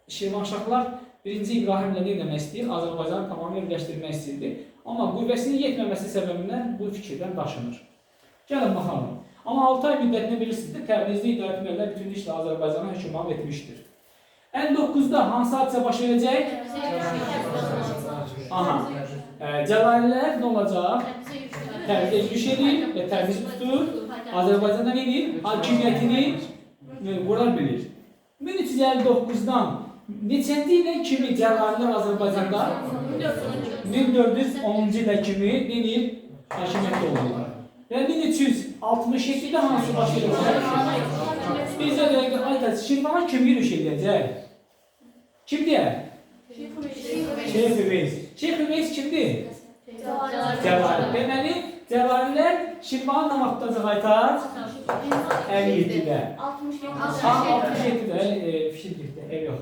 Şirvanşahlar 1-ci İbrahimlə nə demək istəyir? Azərbaycanı tamamilə birləşdirmək istəyirdi. Amma qüvvəsinin yetməməsi səbəbindən bu fikirdən daşınır. Gəlin baxalım. Amma 6 ay müddətini bilirsiniz ki, Təbrizli idarəetmənlər bütünlüklə Azərbaycana hökmran etmişdir. 59-da hansı hadisə baş verəcək? Aha. Cəlalilər nə olacaq? Təbrizə yürüş edir və Təbriz tutur. Azərbaycanda nə edir? Hakimiyyətini qurar bilir. 1359-dan neçənci ilə kimi Cəlalilər Azərbaycanda? 1410-cu ilə kimi nə edir? Hakimiyyətdə olurlar. Və 1367-də hansı baş verəcək? Bizə dəqiqə aytacaq, Şirvana kim yürüş edəcək? Kim deyər? Şeyx Hüveys. Şeyx Hüveys kimdir? Cəlali. Deməli, Cəlalilər Şirvanı nə vaxt tutacaq aytaq? 57-də. 67-də, fikir getdi, ev yox.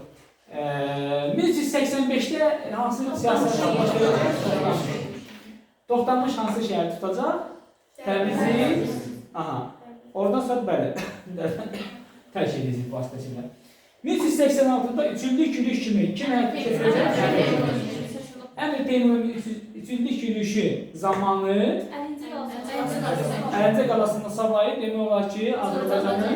1385-də hansı siyasətlər baş verəcək? Toxtamış hansı şəhər tutacaq? Təbrizi. Aha. Oradan sonra bəli. Tərk edəcək vasitəsilə. 1386-da üçüncü yürüyüş kimi kim həyata keçirəcək? Əmir Teymurun üçüncü yürüyüşü zamanı Əlincə qalasında savayı demək olar ki, Azərbaycanı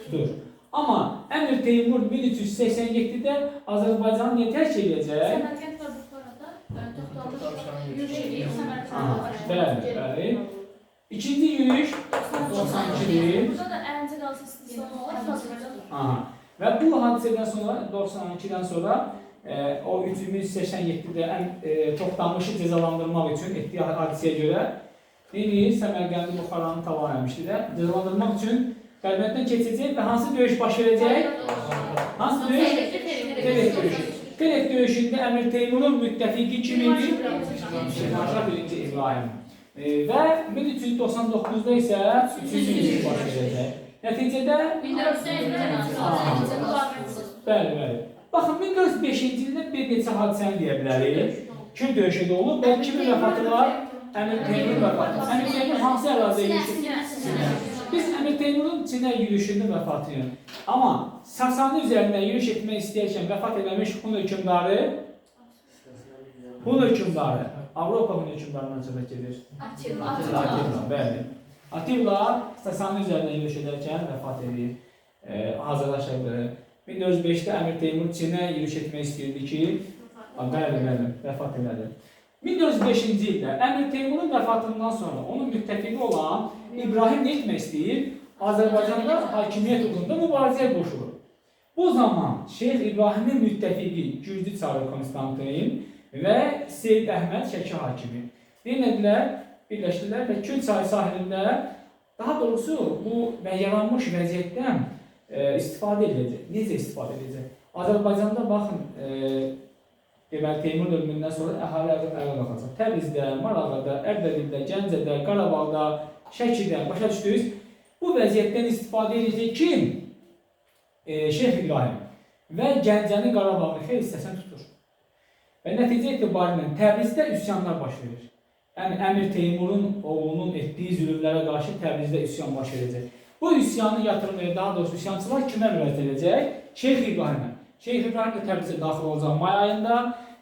tutur. Amma Əmir Teymur 1387-də Azərbaycanı niyə tərk edəcək? Səmərqənd var bu arada. Toxtamış yürüyüş edib Səmərqənd. Bəli. İkinci yürüyüş 92-dir. Burada da Əlincə qalası istisna olaraq Azərbaycan. Və bu hadisədən sonra 92-dən sonra o 1387-də Toxtamışı cəzalandırmaq üçün etdiyi hadisəyə görə Səmərqəndi Buxaranı talan etmişdi də. Cəzalandırmaq üçün Dərbənddən keçəcək və hansı döyüş baş verəcək? Hansı döyüş? Terek döyüşü. Terek döyüşündə Əmir Teymurun müttəfiqi kim idi? Şirvanşah 1-ci İbrahim. Və 1399-da isə 3-cü döyüş baş verəcək. Nəticədə? 1400 Bəli. Baxın, 1405-ci ildə bir neçə hadisəni deyə bilərik. Kür döyüşü də olub və kimin vəfatı var? Əmir Teymur vəfatı. Əmir Teymur hansı əraziyə yürüyüşü? Biz Əmir Teymurun Çinə yürüyüşünün vəfatını, amma Sasani üzərində yürüyüş etmək istəyərkən vəfat edilmiş Hun hökmdarı, Avropa Hun hökmdarından söhbət gedir. Atilla, bəli. Atilla Sasani üzərində yürüyüş edərkən vəfat edir. Hazırlaşa görə. 1405-də Əmir Teymur Çinə yürüyüş etmək istəyirdi ki, vəfat elədi. 1405-ci ildə Əmir Teymurun vəfatından sonra onun müttəfiqi olan İbrahim nə etmək istəyir? Azərbaycanda hakimiyyət uğrunda mübarizəyə qoşulur. Bu zaman Şeyx İbrahimin müttəfiqi Gürcü çarı Konstantin və Seyyid Əhməd Şəki hakimi birləşdilər və Kür çayı sahilində, daha doğrusu bu yaranmış vəziyyətdən istifadə edəcək. Necə istifadə edəcək? Azərbaycanda baxın, deməli Teymur ölümündən sonra əhali ayağa qalxacaq. Təbrizdə, Marağada, Ərdəbildə, Gəncədə, Qarabağda, Şəkidə, başa düşdünüz? Bu vəziyyətdən istifadə edəcək kim? Şeyx İbrahim. Və Gəncəni, Qarabağını xeyli hissəsini tutur. Və nəticə etibarilə Təbrizdə üsyanlar baş verir. Yəni Əmir Teymurun oğlunun etdiyi zülmlərə qarşı Təbrizdə üsyan baş verəcək. Bu üsyanı yatırmaya, daha doğrusu üsyançılar kimə müraciət edəcək? Şeyx İbrahimə. Şeyx İbrahim də Təbrizə daxil olacaq may ayında.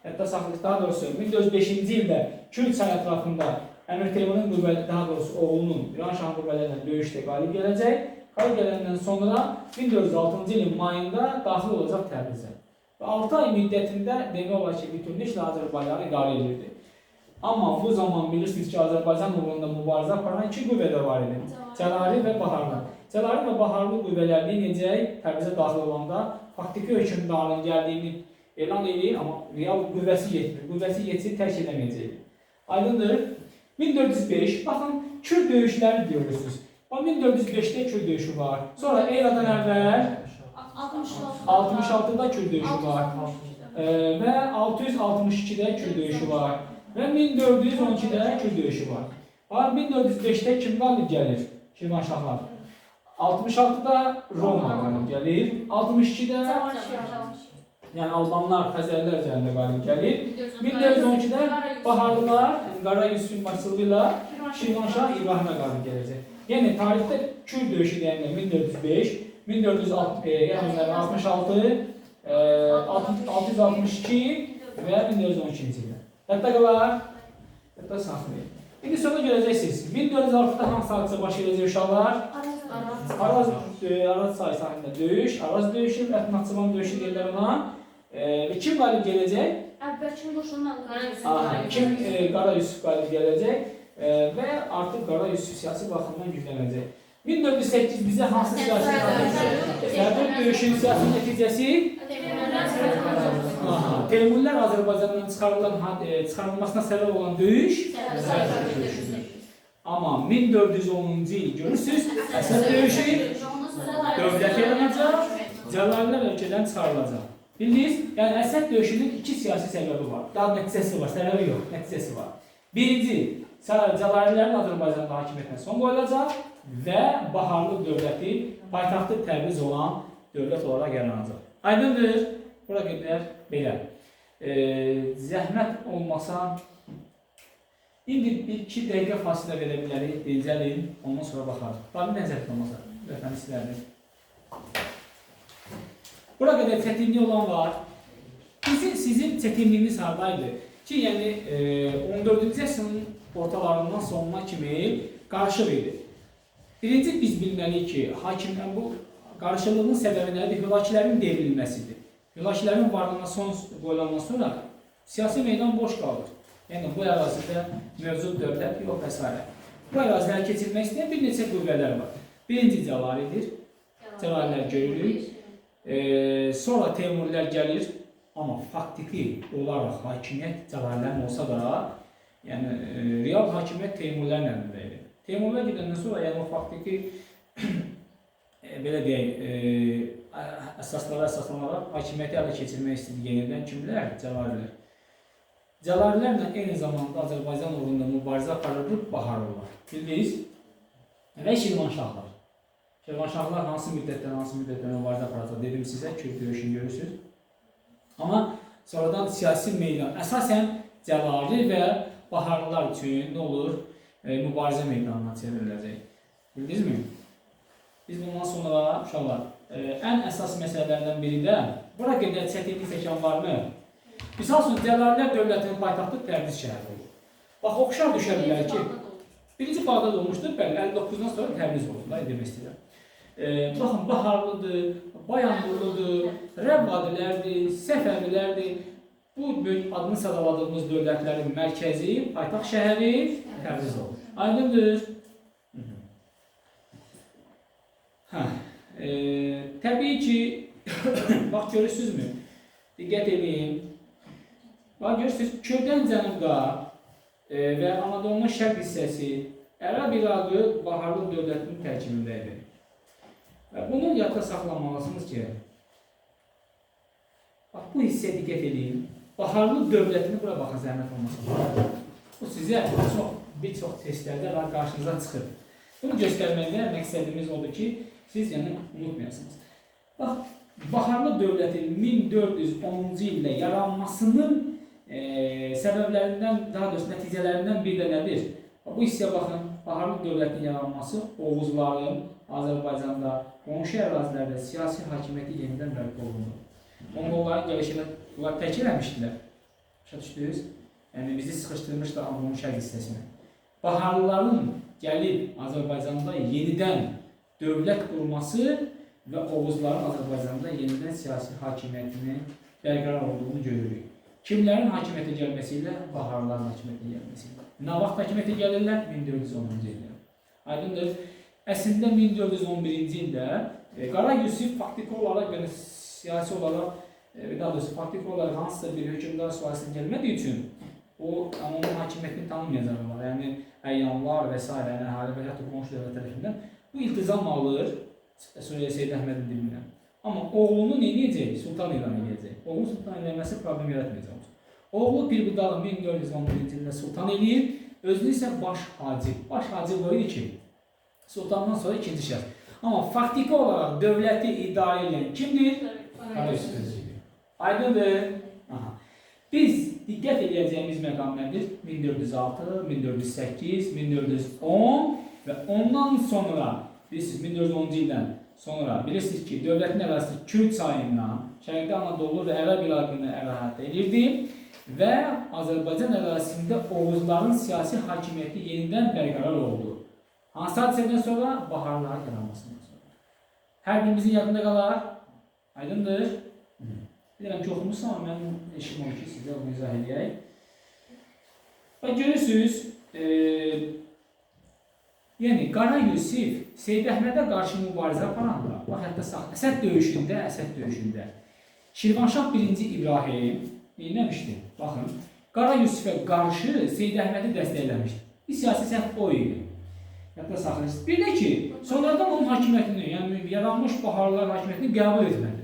Hətta saxlıq, daha doğrusu 1405-ci ildə Kür çayı ətrafında Əmir Teymurun qüvvələri, daha doğrusu oğlunun İran Şah qüvvələrlə döyüşdə qalib gələcək. Qalib gələndən sonra 1406-cı ilin mayında daxil olacaq Təbrizə. Və 6 ay müddətində demək olar ki, bütünlüklə Azərbaycanı idarə edirdi. Amma bu zaman bilirsiniz ki, Azərbaycan uğrunda mübarizə aparan iki qüvvə də var idi. Cəlali və Baharlı. Cəlali və Baharlı qüvvələr necə Təbrizə daxil olanda faktiki hökmdarın gəldiyini elan edir, amma real qüvvəsi yetmir. Qüvvəsi yetsin, tərk edəməyəcək. Aydındır. 1405, baxın, Kür döyüşləri görürsünüz. 1405-də Kür döyüşü var. Sonra eradan əvvəl 66-da Kür döyüşü var. Və 662-də Kür döyüşü var. Və 1412-də Kür döyüşü var. 1405-də kim qalib gəlir? Şirvanşahlar. 66-da Roma qalib gəlir. 62-də yəni Albanlar, Xəzərlər üzərində qalib gəlir. 1412-də Baharlılar, Qara Yusufun başçılığı ilə Şirvanşah İbrahimə qalib gələcək. Yəni tarixdə Kür döyüşü deyəndə 1405, 1466, 662 və 1412-ci ildə. Hətta qalar, hətta saxlayın. İndi sonra görəcəksiniz. 1406-da hansı hadisə baş edəcək uşaqlar? Araz çayı sahilində döyüş, Araz döyüşü, Naxçıvan döyüşü deyirlər ona. Və kim qalib gələcək? Əvvəlki qoşundan Kim Qara Yusuf qalib gələcək və artıq Qara Yusuf siyasi baxımdan güclənəcək. 1408 bizə hansı siyasi Sərdar döyüşünün siyasi nəticəsi? Teymurlər Azərbaycandan çıxarılmasına səbəb olan döyüş Sərdar döyüşüdür. Amma 1410-cu il görürsünüz, Əsəd döyüşü dövlət yaranacaq, Cəlalilər ölkədən çıxarılacaq. Bildiniz, yəni Əsəd döyüşünün iki siyasi səbəbi var. Daha nəticəsi var, səbəbi yox, nəticəsi var. Birinci, Cəlalilərin Azərbaycanda hakimiyyətinə son qoyulacaq və Baharlı dövləti, paytaxtı Təbriz olan dövlət olaraq yaranacaq. Aydındır. Bura qədər belə. Zəhmət olmasa, indi 1-2 dəqiqə fasilə verə bilərik, dincəlin, ondan sonra baxarıq. Babi nəzərdə olmasa, lütfən sizlərdir. Bura qədər çətinliyi olan var. Sizin çətinliyiniz hardaydı? Ki, yəni 14-cü əsrin ortalarından sonuna kimi qarışıq idi. Birinci biz bilməliyik ki, hakimlər bu qarışıqlığın səbəbi nədir? Hülakilərin devrilməsidir. Hülakilərin varlığına son qoyulandan sonra siyasi meydan boş qalır. Yəni bu ərazidə mövcud dövlət yox və s. Bu əraziləri keçirmək istəyən bir neçə qüvvələr var. Birinci Cəlalidir, Cəlalilər görülür. Sonra Teymurilər gəlir, amma faktiki olaraq hakimiyyət Cəlalilərin olsa da, yəni real hakimiyyət Teymurlərin əlində idi. Teymurlər gedəndən sonra, yəni o faktiki belə deyək, əsaslanaraq hakimiyyəti ələ keçirmək istədi yenidən kimlər? Cəlalilər. Cəlalilərlə eyni zamanda Azərbaycan uğrunda mübarizə aparırdı Baharlılar. Bildiniz? Və Şirvanşahlar. Şirvanşahlar hansı müddətdən mübarizə aparacaq dedim sizə, Kürt döyüşünü görürsünüz. Amma sonradan siyasi meydan, əsasən Cəlali və Baharlılar üçün nə olur? Mübarizə meydanına çevriləcək. Bildinizmi? Biz bundan sonra uşaqlar, ən əsas məsələlərdən biri də bura qədər çətinlik çəkən varmı? Misal üçün, Cəlalilər dövlətinin paytaxtı Təbriz şəhəri olur. Bax, oxşar düşə bilər ki, birinci Bağdad olmuşdur, bəli, 59-dan sonra Təbriz oldu, demək istəyirəm. Baxın, Baharlıdır, Bayanlıdır, Rəvvadilərdir, Səfəvilərdir. Bu adını sadaladığımız dövlətlərin mərkəzi, paytaxt şəhəri Təbriz olur. Aydındır. Təbii ki, bax görürsünüzmü? Diqqət edin. Bax görürsünüz, Kürdən cənubda və Anadolunun şərq hissəsi Ərəb İraqı Baharlı dövlətinin tərkibində idi. Bunu yadda saxlamalısınız ki, bax bu hissəyə diqqət edin. Baharlı dövlətini bura baxın, zəhmət olmasın. Bu sizə bir çox testlərdə və qarşınıza çıxır. Bunu göstərməkdə məqsədimiz odur ki, siz yəni unutmayasınız. Bax, Baharlı dövlətin 1410-cu ildə yaranmasının səbəblərindən, daha doğrusu nəticələrindən bir də nədir? Bu hissəyə baxın, Baharlı dövlətin yaranması Oğuzların Azərbaycanda, qonşu ərazilərdə siyasi hakimiyyəti yenidən bərpa olundu. Monqolların gəlişini bunlar tək eləmişdilər. Başa düşdünüz? Yəni bizi sıxışdırmışlar Anadolunun şərq hissəsinə. Baharlıların gəlib Azərbaycanda yenidən dövlət qurması və Oğuzların Azərbaycanda yenidən siyasi hakimiyyətinin bərqərar olduğunu görürük. Kimlərin hakimiyyətə gəlməsi ilə? Baharlıların hakimiyyətə gəlməsi ilə. Nə vaxt hakimiyyətə gəlirlər? 1410-cu ildə. Aydındır. Əslində 1411-ci ildə Qara Yusif faktiki olaraq və siyasi olaraq, daha doğrusu faktiki olaraq hansısa bir hökmdar sülaləsindən gəlmədiyi üçün o onun hakimiyyətini tanımayacaqlar. Yəni əyanlar və s. əhali və hətta qonşu dövlət tərəfindən bu iltizam alır Suriyə Seyyid Əhmədin dilindən. Amma oğlunu nə edəcək? Sultan ilan edəcək. Oğlu sultan edilməsi problem yaratmayacaq. Oğlu Pirbudalı 1411-ci ildə sultan eləyir, özünü isə baş hacı. Baş hacı qoyur ki, sultandan sonra ikinci şəxs. Amma faktiki olaraq dövləti idarə edən kimdir? Qara Yusifdir. Aydındır. Biz diqqət edəcəyimiz məqam nədir? 1406, 1408, 1410 və ondan sonra, bilirsiniz 1410-cu ildən sonra bilirsiniz ki, dövlətin ərazisi Kürd çayından, Şərqi Anadolu və Ərəb İraqını əhatə edirdi və Azərbaycan ərazisində Oğuzların siyasi hakimiyyəti yenidən bərqərar oldu. Hansı hadisədən sonra? Baharlıların yaranmasından sonra. Hər birimizin yadında qalar. Aydındır. Bilirəm ki, oxumuşsam, amma mənim eşim olur ki, sizə onu izah edəyək. Və görürsünüz, yəni Qara Yusif Seyyid Əhmədə qarşı mübarizə aparanda, bax hətta Əsəd döyüşündə Şirvanşah 1-ci İbrahim neyləmişdi? Baxın, Qara Yusifə qarşı Seyyid Əhmədi dəstəkləmişdi. Bir siyasi səhv o idi. Hətta saxlayırsınız. Bir də ki, sonradan onun hakimiyyətini, yəni yaranmış Baharlılar hakimiyyətini qəbul etmədi.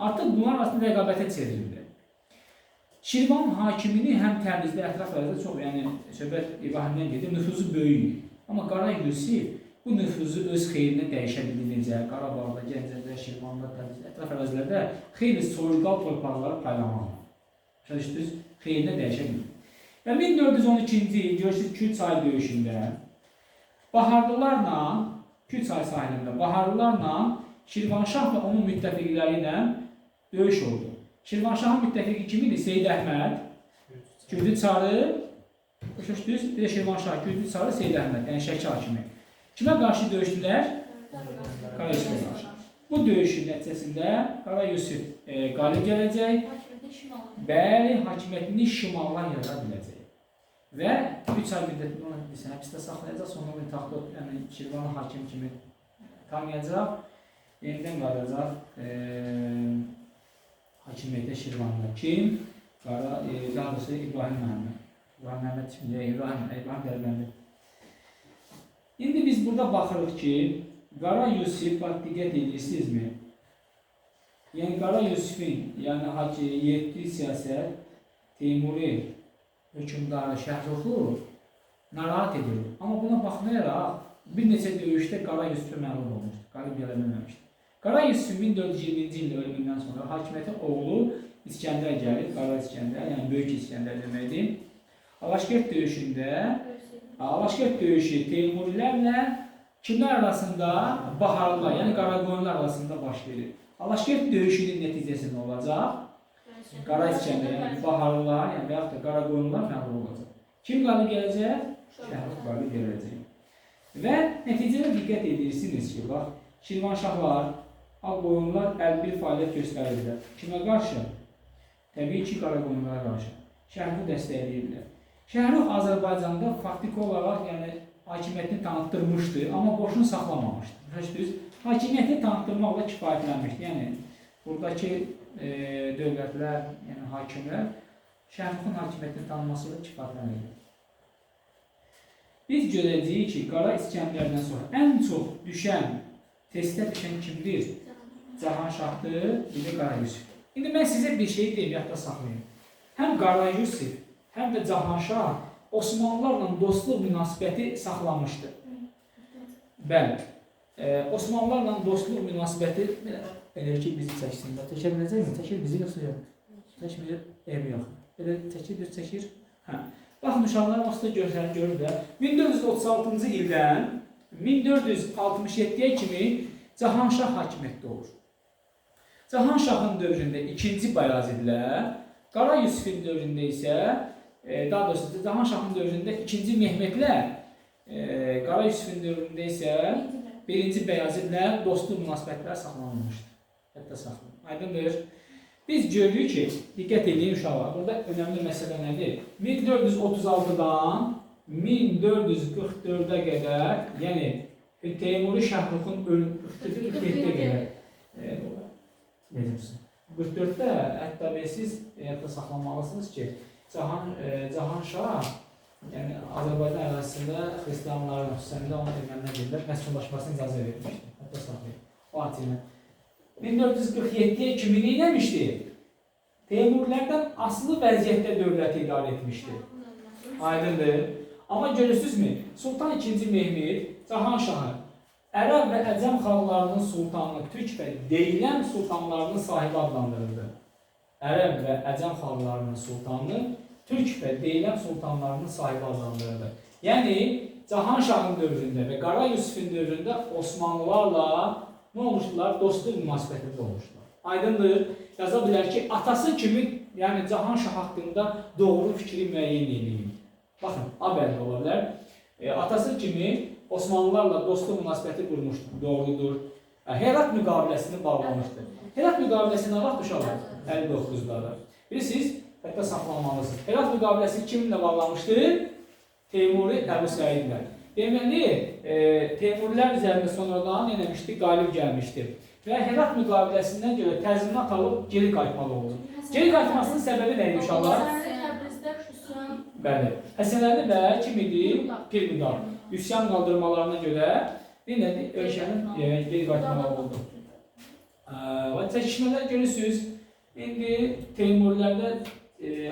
Artıq bunlar arasında rəqabətə çevrildi. Şirvan hakimini həm Təbrizdə ətraf ərazdə çox, yəni söhbət İbrahimdən gedir, nüfuzu böyük. Amma Qara Yusif bu nüfuzu öz xeyrinə dəyişə biləcək. Qarabağda, Gəncədə, Şirvanda, Təbrizdə, ətraf ərazilərdə xeyli soyuqal torpaqları paylamaq. Başa düşdünüz? Xeyrinə dəyişə bilir. Və 1412-ci il görürsünüz Kür çayı döyüşündə Baharlılarla, Kür çayı sahilində Baharlılarla Şirvanşah və onun müttəfiqləri ilə döyüş oldu. Şirvanşahın müttəfiqi kim idi? Seyid Əhməd, Gürcü çarı, başa düşdünüz? Bir də Şirvanşah, Gürcü çarı, Seyid Əhməd, yəni Şəki hakimi. Kimə qarşı döyüşdülər? Qara Yusifə qarşı. Bu döyüşün nəticəsində Qara Yusif qalib gələcək. Bəli, hakimiyyətini şimaldan yarada biləcək. Və 3 ay müddətində onu həbsdə saxlayacaq, sonra bir taxta yəni Şirvanın hakim kimi tanıyacaq, yenidən qalacaq hakimiyyətə Şirvanda. Kim? Daha doğrusu İbrahim Məhəmməd. İbrahim Məhəmməd kimi, İbrahim Dərbəndi. İndi biz burada baxırıq ki, Qara Yusif, diqqət edirsinizmi? Yəni Qara Yusifin, yəni yetki siyasət, Teymuri hökümdarı Şəhruxu narahat edir. Amma buna baxmayaraq bir neçə döyüşdə Qara Yusifə məğlub olmuşdur, qalib gələ bilməmişdir. Qara Yusifin 1420-ci ildə ölümündən sonra hakimiyyətə oğlu İskəndər gəlir, Qara İskəndər, yəni Böyük İskəndər deməkdir. Alaşkert döyüşü Teymurilərlə kimlər arasında? Baharlılar, yəni Qaraqoyunlar arasında baş verir. Alaşkert döyüşünün nəticəsi nə olacaq? Qara İskəndər, yəni Baharlılar, yəni və yaxud da Qaraqoyunlar məğlub olacaq. Kim qalib gələcək? Şəhrux qalib gələcək. Və nəticədə diqqət edirsiniz ki, bax, Şirvanşahlar, Ağqoyunlar əlbir fəaliyyət göstərirlər. Kimə qarşı? Təbii ki, Qaraqoyunlara qarşı. Şəhrux dəstəkləyirlər. Şəhrux Azərbaycanda faktiki olaraq yəni, hakimiyyətini tanıtdırmışdı, amma boşunu saxlamamışdı. Hakimiyyətini tanıtdırmaqla kifayətlənmişdi. Yəni, buradakı dövlətlər, yəni hakimlər Şəhruxun hakimiyyətini tanımasıyla kifayətlənirdi. Biz görəcəyik ki, Qara İskəndərdən sonra ən çox düşən, testə düşən kimdir? Cahanşahdır, bir də Qara Yusif. İndi mən sizə bir şey deyim, yadda saxlayın. Həm Qara Yusif, həm də Cahanşah Osmanlılarla dostluq münasibəti saxlamışdı. Bəli, Osmanlılarla dostluq münasibəti elə ki, bizi çəksin. Çəkə biləcəkmi? Çəkir bizi yoxsa yox? Çəkmir, ev yox. Elə çəkir. Baxın, uşaqlar aslında görür də. 1436-cı ildən 1467-yə kimi Cahanşah hakimiyyətdə olur. Cahanşahın dövründə 2-ci Bayazidlər, Qara Yusifin dövründə isə, daha doğrusu Cahanşahın dövründə 2-ci Mehmedlə, Qara Yusifin dövründə isə 1-ci Bəyazidlə dostluq münasibətlər saxlanılmışdır. Hətta saxlanılır. Aydındır. Biz görürük ki, diqqət edin uşaqlar, burada önəmli məsələ nədir? 1436-dan 1444-ə qədər, yəni Teymuri Şəhruxun ölümü qədər, 44-də hətta siz həyatda saxlanmalısınız ki, Cahanşah yəni Azərbaycan ərazisində xristianların, xüsusən də onun ermənilər gedilər, məskunlaşmasına icazə verilmişdir. Hətta saxlayın. O atinə. 1447-yə kimi neyləmişdi? Teymurilərdən asılı vəziyyətdə dövləti idarə etmişdi. Aydındır. Amma görürsünüzmü? Sultan II. Mehmed Cahanşahı Ərəb və Əcəm xalqlarının sultanını, türk və deyilən sultanlarının sahibi adlandırırdı. Ərəb və Əcəm xalqlarının sultanını, türk və deyilən sultanlarının sahibi adlandırırdı. Yəni, Cahanşahın dövründə və Qara Yusifin dövründə Osmanlılarla nə olmuşdular? Dostluq münasibətində olmuşdular. Aydındır. Yaza bilər ki, atası kimi, yəni Cahanşah haqqında doğru fikri müəyyən edin. Baxın, haberdə ola bilər. Atası kimi Osmanlılarla dostluq münasibəti qurmuşdur. Doğrudur. Herat müqaviləsini bağlamışdır. Herat müqaviləsi nə vaxt uşaqlar? 59-da. Bilirsiniz, hətta saxlanmalısınız. Herat müqaviləsi kiminlə bağlamışdır? Teymuri Əbu Səidlə. Deməli, Teymurilər üzərində sonradan eləmişdi, qalib gəlmişdir. Və Herat müqaviləsindən görə təzminat alıb geri qayıtmalı oldu. Geri qayıtmasının səbəbi nə idi uşaqlar? Bəli. Həsənəli bəy kim idi? Pirmidar. Üsyan qaldırmalarına görə ölkənin geri qayıtmalı oldu. Və çəkişmələr görürsünüz. İndi Teymurilərdə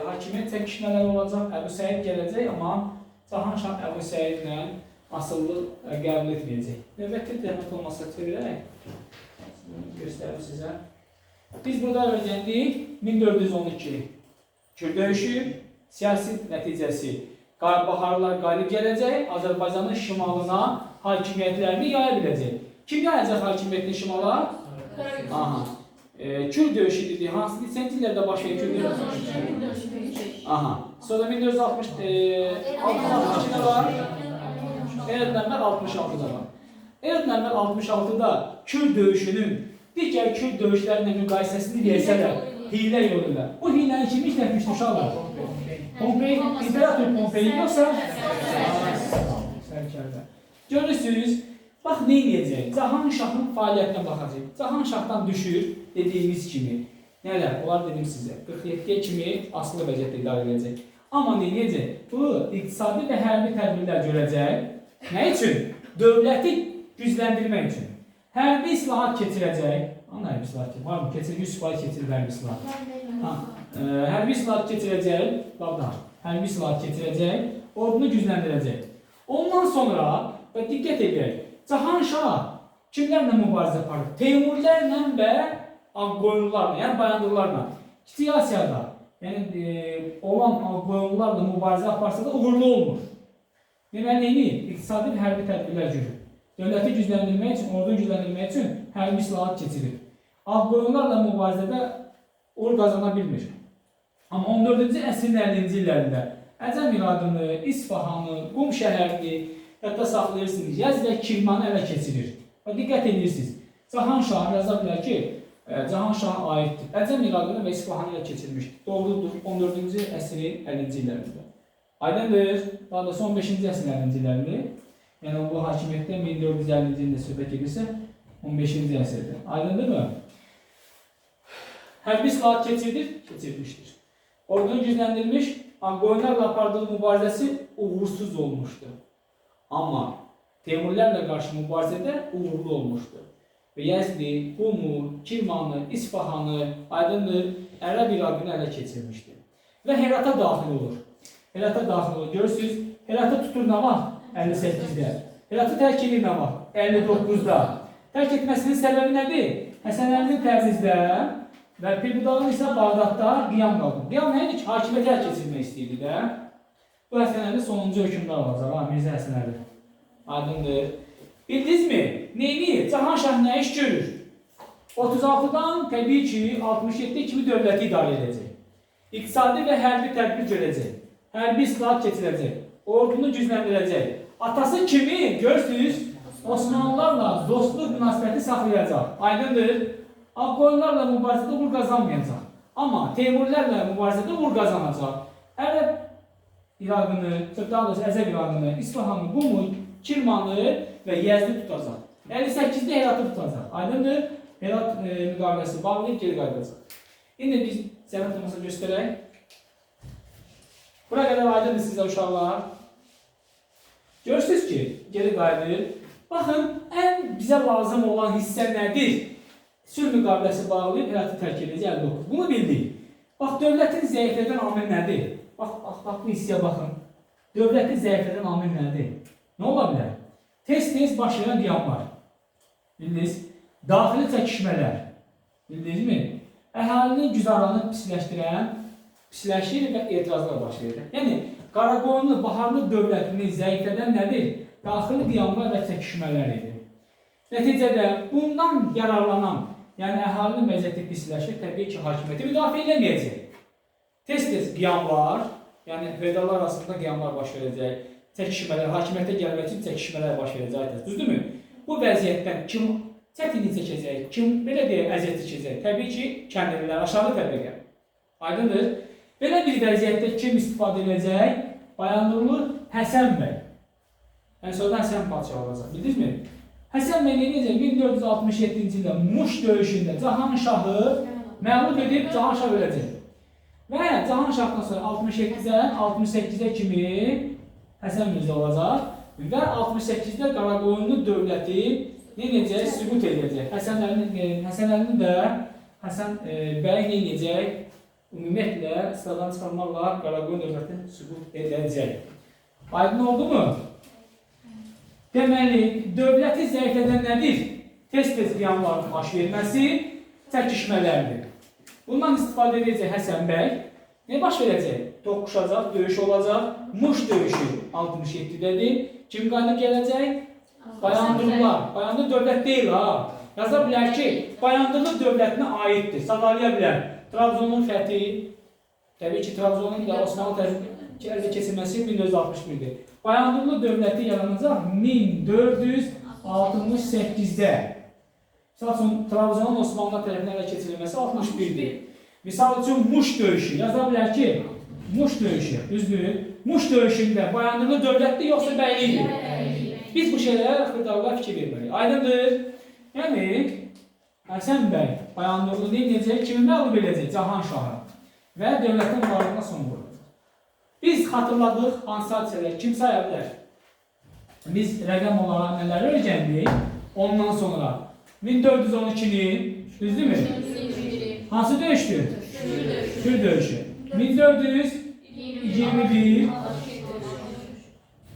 hakimiyyət çəkişmələri olacaq. Əbu Səid gələcək, amma Cahanşah Əbu Səidlə asıllıq qəbul etməyəcək. Növbəti zəhmət olmasa çevirək. Göstərim sizə. Biz burada öyrəndik 1412 Kür döyüşü, siyasi nəticəsi. Baharlar qalib gələcək, Azərbaycanın şimalına hakimiyyətlərini yaya biləcək. Kim yayacaq hakimiyyətini şimala? Aha. Kür döyüşü dedi. Hansı neçənci illərdə baş verir Kür döyüşü? Aha. Sonra 1962-də var. Erednəmlər 66-da var. Erednəmlər 66-da Kür döyüşünün digər Kür döyüşlərlə müqayisəsini versələr, hilə yoluyla. Bu hiləni kim işlətmişdir uşaqlar? Pompey, İmperator Pompey yoxsa? Sərkərdə. Görürsünüz, bax nə edəcək? Cahan Şahın fəaliyyətinə baxacaq. Cahan Şahdan düşür dediyimiz kimi. Nələr? Onlar dedim sizə. 47-yə kimi asılı vəziyyətdə idarə edəcək. Amma nə edəcək? Bu, iqtisadi və hərbi tədbirlər görəcək. Nə üçün? Dövləti gücləndirmək üçün. Hərbi islahat keçirəcək. Hanı hərbi islahat keçirəcək? Var mı? 100% keçirir hərbi islahat. Hərbi islahat keçirəcək. Hərbi islahat keçirəcək. Ordunu gücləndirəcək. Ondan sonra, və diqqət edək, Cahan Şah kimlərlə mübarizə aparır? Teymurlərlə və Ağqoyunlularla, yəni Bayandurlarla. Kiçik Asiyada, yəni olan Ağqoyunlularla mübarizə aparsa da uğurlu olmur. Deməli, iqtisadi və hərbi tədbirlər görür. Dövləti gücləndirmək üçün, ordunu gücləndirmək üçün hərbi islahat keçirir. Ağqoyunlarla mübarizədə uğur qazana bilmir. Amma 14-cü əsrin 50-ci illərində Əcəm İraqını, İsfahanı, Qum şəhərini, hətta saxlayırsınız, Yəzd və Kirmanı ələ keçirir. Diqqət edirsiniz. Cahan Şah yaza bilər ki, Cahan Şaha aiddir. Əcəm İraqını və İsfahanı ələ keçirmişdir. Doğrudur, 14-cü əsrin 50-ci illərində. Aydındır, daha da 15-ci əsrin 50-ci illərində. Yəni bu hakimiyyətdə 1450-ci ildə söhbət edirsə, 15-ci əsrdə. Aydındır mı? Hərbi islahat keçirmişdir. Ordunu gücləndirmiş, Ağqoyunlarla apardığı mübarizəsi uğursuz olmuşdur. Amma Teymurlərlə qarşı mübarizədə uğurlu olmuşdur. Və Yəzdi, Qumu, Kirmanı, İsfahanı, Aydındır, Ərəb İraqını ələ keçirmişdir. Və Herata daxil olur. Görürsünüz, Herata tutur nə var? 58-də. Heratı tərk edir nə var? 59-da. Tərk etməsinin səbəbi nədir? Həsən Əli Təbrizdə və Pirbudağın isə Bağdadda qiyam qaldı. Qiyam nə idi ki? Hakimiyyəti əl keçirmək istəyirdi də. Bu Həsən Əli sonuncu hökmdar olacaq, Mirzə Həsən Əli. Aydındır. Bildiniz mi? Neyini? Cahan Şah nə iş görür? 36-dan təbii ki, 67 kimi dövləti idarə edəcək. İqtisadi və hərbi tədbir görəcək. Hərbi islahat keçirəcək. Ordunu gücləndirəcək. Atası kimi? Görürsünüz, Osmanlılarla dostluq münasibəti saxlayacaq. Aydındır. Ağqoyunlarla mübarizədə uğur qazanmayacaq. Amma Teymurlərlə mübarizədə uğur qazanacaq. Ərəb İraqını, daha doğrusu Əcəb İraqını, İsfahanı, Qumu, Kirmanı və Yəzdi tutacaq. 58-də Heratı tutacaq. Aydındır. Herat müqaviləsi bağlayıb geri qayıdacaq. İndi biz zəhmət olmasa göstərək. Bura qədər aydındır sizə uşaqlar. Görürsünüz ki, geri qayıdır. Baxın, ən bizə lazım olan hissə nədir? Sülh müqaviləsi bağlayıb Heratı tərk edəcək 59. Bunu bildik. Bax, dövlətin zəiflədən amil nədir? Bax, bu hissəyə baxın. Dövlətin zəiflədən amil nədir? Nə ola bilər? Tez-tez başlayan qiyamlar. Bildiniz? Daxili çəkişmələr. Bildiniz mi? Əhalinin güzaranını pisləşir və etirazlar baş verir. Yəni, Qaraqoyunlu, Baharlı dövlətini zəiflədən nədir? Daxili qiyamlar və çəkişmələr edir. Nəticədə bundan yararlanan, yəni əhalinin vəziyyəti pisləşir, təbii ki, hakimiyyəti müdafiə eləməyəcək. Tez-tez qiyamlar, yəni feodallar arasında qiyamlar baş verəcək, çəkişmələr, hakimiyyətə gəlmək üçün çəkişmələr baş verəcək. Düzdürmü? Bu vəziyyətdən kim çətinlik çəkəcək, kim belə deyək, əziyyət çəkəcək? Təbii ki, kəndlilər, aşağı təbəqə. Aydındır. Belə bir vəziyyətdə kim istifadə edəcək? Bayandurlu Həsən bəy. Yəni sonradan Həsən padşah olacaq. Bildiniz mi? Həsən bəy necə 1467-ci ildə Muş döyüşündə Cahan Şahı məğlub edib Cahan Şah öləcək. Və Cahan Şahdan sonra 68-ə kimi Həsən Mirzə olacaq və 68-də Qaraqoyunlu dövləti necə sübut edəcək. Həsən Əlini də Həsən bəy necək? Ümumiyyətlə, sıradan çıxarmaqla Qaraqoyun dövləti sübut edəcək. Aydın oldu mu? Deməli, dövləti zəif edən nədir? Tez-tez qiyamların baş verməsi, çəkişmələrdir. Bundan istifadə edəcək Həsən bəy. Ne baş verəcək? Toqquşacaq, döyüş olacaq. Muş döyüşü 67-dədir. Kim qalib gələcək? Bayandurlular. Bayandur dövlət deyil ha. Yaza bilər ki, Bayandurlu dövlətinə aiddir. Sadalaya bilər. Trabzonun fəthi, təbii ki, Trabzonun da Osmanlı ələ keçirməsi 1961-dir. Bayandurlu dövləti yaranacaq 1468-də. Misal üçün, Trabzonun Osmanlı tərəfindən ələ keçirilməsi 61-dir. Misal üçün, Muş döyüşü. Yaza bilər ki, Muş döyüşü, düzdür. Muş döyüşündə Bayandurlu dövlətdir, yoxsa bəylidir. Biz bu şeylərə xırdalığa fikir verməliyik. Aydındır. Yəni, Həsən bəy Bayandurlu necək, kimi məğlub edəcək? Cahan Şahı və dövlətin varlığına son qoyulacaq. Biz xatırladıq, hansı hadisələr, kim saya bilər? Biz rəqəm olaraq nələri öyrəndik? Ondan sonra 1412-nin, düzdürmü? Hansı döyüşdür? Kür döyüşü. 1421.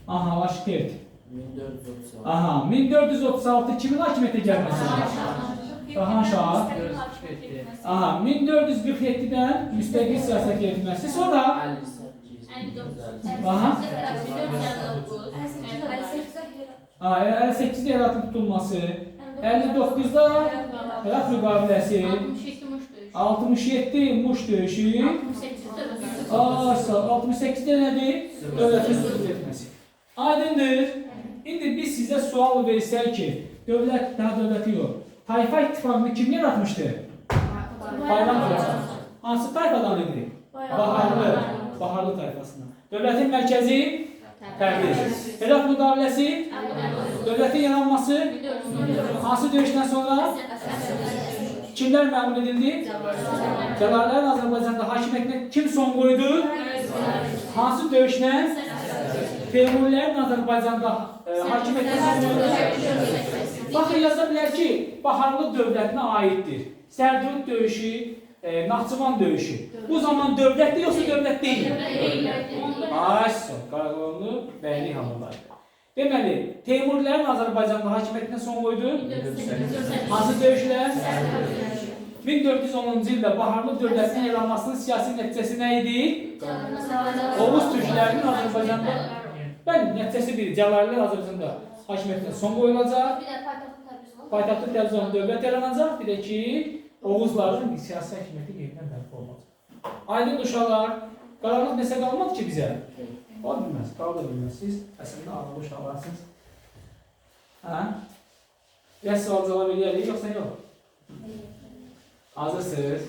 Aha, Laşkert. 1436. Aha, 1436 kimin hakimiyyətə gəlməsi? Cahan Şahı. Aha, 1447-dən müstəqil siyasət yeritməsi. Sonra 58-də Heratın tutulması, 59-da Herat müqaviləsi, 67 Muş döyüşü, 68-də nədir? Dövlətin süqut etməsi. Aydındır. İndi biz sizə sual versək ki, dövlət, daha dövləti yox, tayfa ittifaqını kim yaratmışdır? Bayramdır. Hansı tayfadan idi? Baharlı tayfasından. Dövlətin mərkəzi Təbriz. Herat müqaviləsi, dövlətin yaranması, hansı döyüşdən sonra kimlər məğlub edildi? Cəlalələrin Azərbaycanda hakimiyyətinə kim son qoydu? Hansı döyüşdən? Teymurilərin Azərbaycanda hakimiyyətinə son qoydu? Baxın, yaza bilər ki, Baharlı dövlətinə aiddir. Sərdurud döyüşü, Naxçıvan döyüşü. Bu zaman dövlətdir, yoxsa dövlət deyil? Ayso, Qaraqoyunlu bəylik halındaydı. Deməli, Teymurilərin Azərbaycanda hakimiyyətinə son qoydu? Hansı döyüşlər? 1410-cu ildə Baharlı dövlətinin yaranmasının siyasi nəticəsi nə idi? Oğuz türklərinin Azərbaycanda, bəli, nəticəsi biri, Cəlalilər Azərbaycanda hakimiyyətinə son qoyulacaq. Paytaxtlı Təbrizon dövlət yaranacaq, bir də ki, Oğuzların siyasi hakimiyyəti yerindən bərpa olacaq. Aydın uşaqlar, qaranlıq nəsə qalmadı ki bizə? Qala bilməz, qala bilməz. Siz əslində ağıllı uşaqlarsınız. Hə? Biraz sual cavab eləyərik, yoxsa yox? Hazırsınız.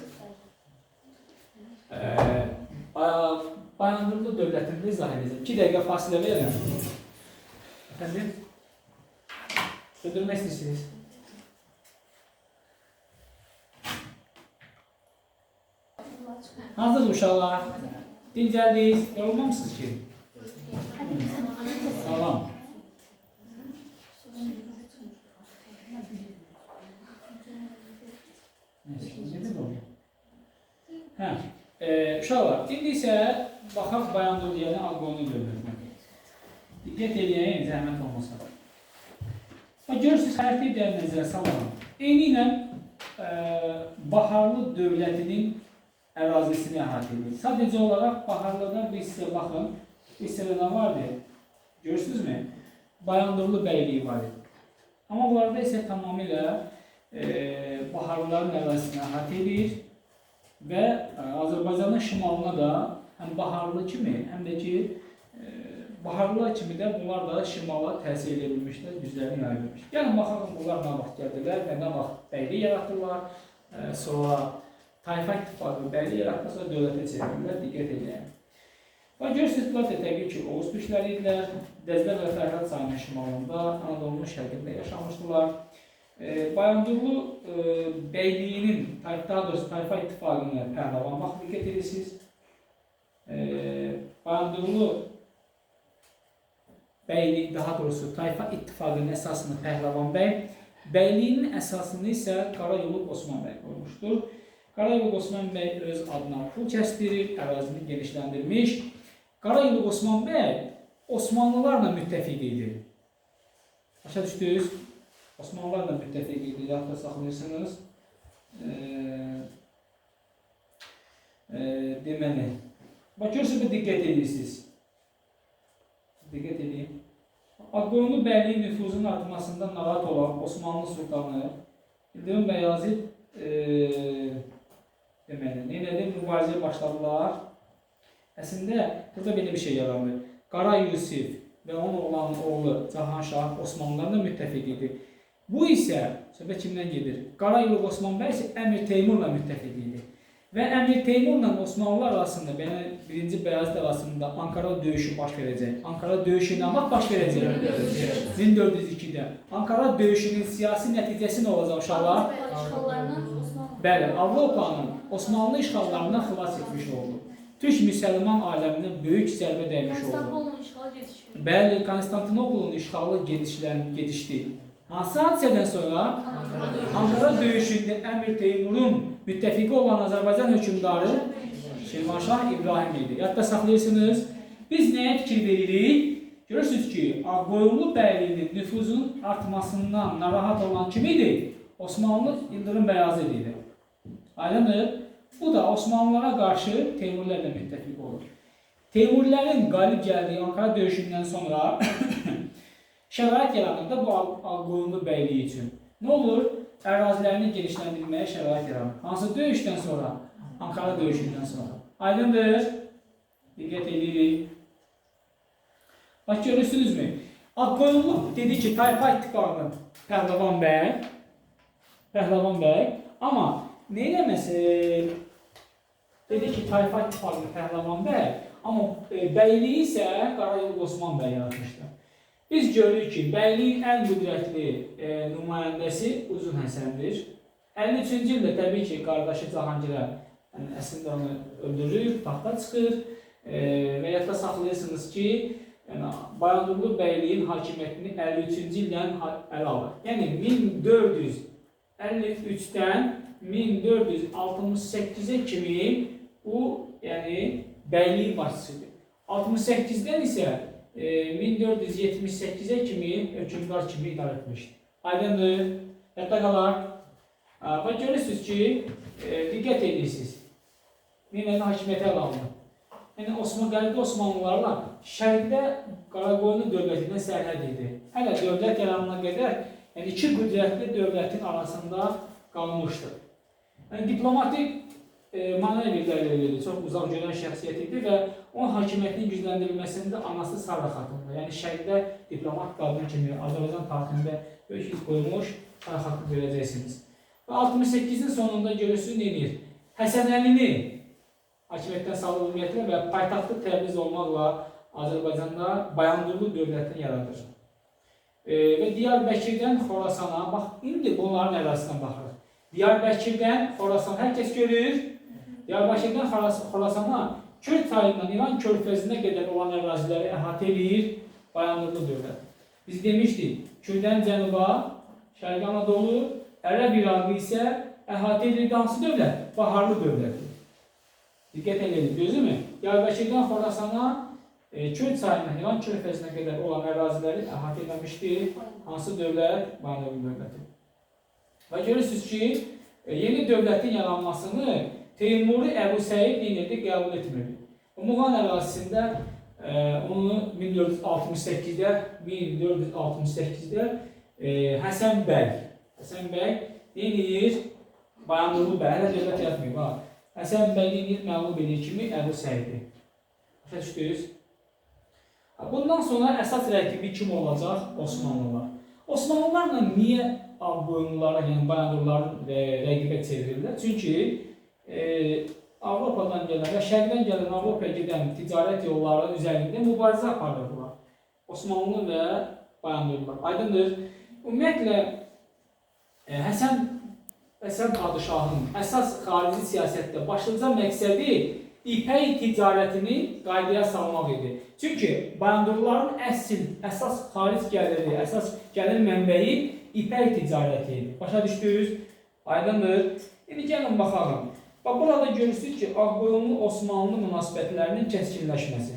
Bayandurlu dövlətini izah edəcəm. 2 dəqiqə fasilə verirəm. Efendim? Öldürmək istəyirsiniz. Hazır uşaqlar. Dincəldiniz. Yorulmamışsınız ki? Tamam. Hə, uşaqlar, indi isə baxaq Bayandurluyənin Ağqoyunlu dövlətinə. Diqqət edəyək, zəhmət olmasa. Görürsünüz, xəritəyi də nəzərə salalım. Eyni ilə Baharlı dövlətinin ərazisini əhatə edir. Sadəcə olaraq Baharlıdan bir hissə baxın. Bir hissədə nə vardır? Görürsünüzmü? Bayandurlu bəyliyi var idi. Amma bunlarda isə tamamilə Baharlıların ərazisini əhatə edir və Azərbaycanın şimalına da həm Baharlı kimi, həm də ki Baharlılar kimi də bunlar da şimala təsir edilmişlər, güclərini yayılmışlar. Gəlin baxalım, bunlar nə vaxt gəldilər və nə vaxt bəylik yaratdılar, sonra tayfa ittifaqı bəylik yaratdılar, sonra dövlətə çevirilər, diqqət edəyəm. Və görürsünüz, bunlar da təbii ki, Oğuz türkləri idilər, Dəzlər və Fərhad çayının şimalında, Anadolunun şərqində yaşamışdılar. Bayandurlu bəyliyinin, daha doğrusu tayfa ittifaqını pəhləvan vaxt diqqət edirsiniz. Bayandurlu bəylik, daha doğrusu tayfa ittifaqının əsasını Pəhləvan bəy, bəyliyinin əsasını isə Qarayolub Osman bəy qoymuşdur. Qarayolub Osman bəy öz adına pul kəsdirir, ərazini genişləndirmiş. Qarayolub Osman bəy Osmanlılarla müttəfiq idi. Başa düşdünüz? Osmanlılarla müttəfiq idi, yadda saxlayırsınız. Deməli, bax görürsünüz, bir diqqət edirsiniz. Diqqət edin. Ağqoyunlu bəyliyin nüfuzunun artmasında narahat olan Osmanlı sultanı İldırım Bəyazid deməli, neynədir? Mübarizəyə başladılar. Əslində, burada belə bir şey yaranır. Qara Yusif və onun olan oğlu Cahanşah Osmanlılarla müttəfiq idi. Bu isə, söhbət kimdən gedir? Qarayılıq Osman bəy isə Əmir Teymurla müttəfiq idi. Və Əmir Teymurla Osmanlılar arasında, yəni 1-ci Bəyazid arasında Ankara döyüşü baş verəcək. Ankara döyüşü nə vaxt baş verəcək? 1402-də. Ankara döyüşünün siyasi nəticəsi nə olacaq uşaqlar? Bəli, Avropanın Osmanlı işğallarından xilas etmiş oldu. Türk müsəlman aləminə böyük zərbə dəymiş oldu. Bəli, Konstantinopolun işğalı gedişdi. Hansı hadisədən sonra? Ankara döyüşündə Əmir Teymurun müttəfiqi olan Azərbaycan hökmdarı Şirvanşah İbrahim idi. Yadda saxlayırsınız. Biz nəyə fikir veririk? Görürsünüz ki, Ağqoyunlu bəyliyinin nüfuzunun artmasından narahat olan kim idi? Osmanlı İldırım Bəyazid idi. Aydındır. Bu da Osmanlılara qarşı Teymurilərlə müttəfiq olur. Teymurilərin qalib gəldiyi Ankara döyüşündən sonra şərait yaranır da bu Ağqoyunlu bəyliyi üçün. Nə olur? Ərazilərini genişləndirməyə şərait yaranır. Hansı döyüşdən sonra? Ankara döyüşündən sonra. Aydındır. Diqqət edirik. Bax, görürsünüzmü? Ağqoyunlu dedi ki, tayfa ittifaqı Pəhləvan bəy. Amma neyləməsi? Dedi ki, tayfa ittifaqı Pəhləvan bəy. Amma bəyliyi isə Qarayılıq Osman bəy yaratmışdır. Biz görürük ki, bəyliyin ən qüdrətli nümayəndəsi Uzun Həsəndir. 53-cü ildə təbii ki, qardaşı Cahangirə əslində onu öldürür, taxta çıxır və yadda saxlayırsınız ki, Bayandurlu bəyliyin hakimiyyətini 53-cü ildən ələ alır. Yəni 1453-dən 1468-ə kimi bu bəyliyin başçısıdır. 68-dən isə 1478-ə kimi hökmdar kimi idarə etmişdir. Aydındır, yadda qalar. Və görürsünüz ki, diqqət edirsiniz. Yenə hakimiyyətə ələ alınır. Yəni, qəribdə Osmanlılarla şərqdə Qaraqoyunlu dövlətindən sərhəd idi. Hələ dövlət yaranana qədər iki qüdrətli dövlətin arasında qalmışdır. Diplomatik manevrlərlə ilgili çox uzaq görən şəxsiyyət idi və onun hakimiyyətinin gücləndirilməsində anası Sara xatındır. Yəni şərqdə diplomat qadın kimi Azərbaycan tarixində böyük iz qoymuş Sara xatını görəcəksiniz. Və 68-in sonunda görürsünüz nə edir? Həsən Əlini hakimiyyətdən salıb ümumiyyətlə və paytaxtı Təbriz olmaqla Azərbaycanda Bayandurlu dövlətini yaradır. Və Diyarbəkirdən Xorasana, bax, indi bunların ərazisinə baxırıq. Diyarbəkirdən Xorasana, hər kəs görür. Diyarbəkirdən Xorasana Kür çayından İran körfəzinə qədər olan əraziləri əhatə edir Bayandurlu dövlət. Biz demişdik, Kürdən cənuba, Şərqi Anadolu, Ərəb İraqı isə əhatə edir hansı dövlət? Baharlı dövlətdir. Diqqət edin, gözümü? Diyarbəkirdən Xorasana Kür çayından İran körfəzinə qədər olan əraziləri əhatə edilmişdir. Hansı dövlət? Bayandurlu dövləti. Və görürsünüz ki, yeni dövlətin yaranmasını Teymuri Əbu Səid dinində qəbul etmirdi. Muğan ərazisində onu 1468-də Həsən bəy deyir, Bayandurlu bəy, hələ dövlət yaratmayıb. Həsən bəy deyir, məğlub edir kimi Əbu Səidi. Başa düşdünüz? Bundan sonra əsas rəqibi kim olacaq? Osmanlılar. Osmanlılarla niyə Ağqoyunlulara, yəni Bayandurluların rəqibə çevirirlər? Çünki Avropadan gələn və şərqdən gələn Avropaya gedən ticarət yolları üzərində mübarizə aparırdılar. Osmanlı və Bayandurlular. Aydındır. Ümumiyyətlə, Həsən padişahının əsas xarici siyasətdə başlıca məqsədi ipək ticarətini qaydaya salmaq idi. Çünki Bayandurluların əsas xaric gəliri, əsas gəlir mənbəyi ipək ticarəti idi. Başa düşdünüz? Aydındır. İndi gəlin baxalım. Bax, burada görürsünüz ki, Ağqoyunlu-Osmanlı münasibətlərinin kəskinləşməsi.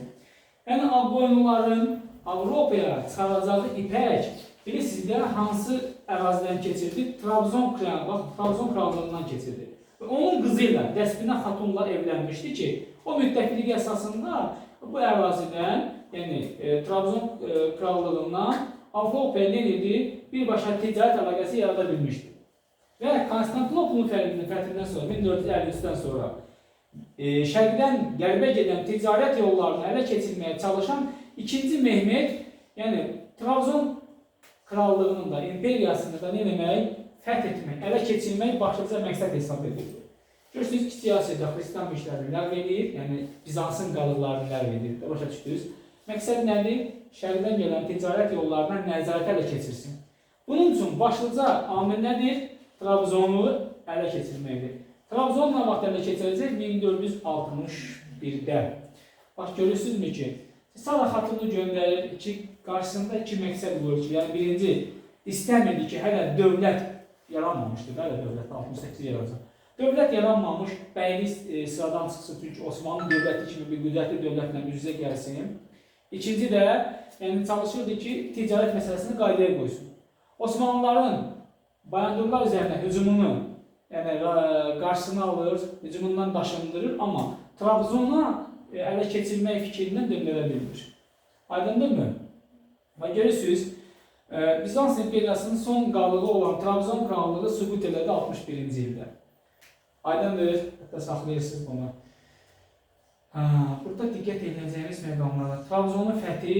Yəni, Ağqoyunluların Avropaya çıxaracağı ipək bilirsiniz də hansı ərazidən keçirdi? Trabzon krallığından keçirdi. Və onun qızı ilə Dəspinə xatunla evlənmişdi ki, o müttəfiqlik əsasında bu ərazidən, yəni Trabzon krallığından Avropaya nə idi? Birbaşa ticarət əlaqəsi yarada bilmişdi. Və Konstantinoplun fəthindən sonra, 1453-dən sonra şərqdən qərbə gedən ticarət yollarını ələ keçirməyə çalışan 2-ci Mehmet, yəni Trabzon krallığının da, imperiyasını da nə demək? Fəth etmək, ələ keçirmək başlıca məqsəd hesab edildi. Görürsünüz, Kiçik Asiyada xristian müştərini ləğv edir, yəni Bizansın qalıqlarını ləğv edir. Başa düşdünüz? Məqsəd nədir? Şərqdən gələn ticarət yollarına nəzarət ələ keçirsin. Bunun üçün başlıca amil nədir? Trabzonu ələ keçirməkdir. Trabzon nə vaxt ələ keçirəcək? 1461-də. Bax, görürsünüzmü ki, Sara xatunu göndərir ki, qarşısında iki məqsəd qoyur ki, yəni birinci, istəmirdi ki, hələ dövlət yaranmamışdır, hələ dövlət 68 yaranacaq. Dövlət yaranmamış, bəylik sıradan çıxsın, çünki Osmanlı dövləti kimi bir qüdrətli dövlətlə üz-üzə gəlsin. İkinci də, yəni çalışırdı ki, ticarət məsələsini qaydaya qoysun. Osmanlıların Bayandurlar üzərinə hücumunu, yəni qarşısını alır, hücumundan daşındırır, amma Trabzona ələ keçirmək fikrindən döndürə bilmir. Aydındırmı? Və görürsünüz, Bizans imperiyasının son qalığı olan Trabzon krallığı süqut elədi 61-ci ildə. Aydındır, hətta saxlayırsınız bunu. Burada diqqət edəcəyimiz məqamlar Trabzonun fəthi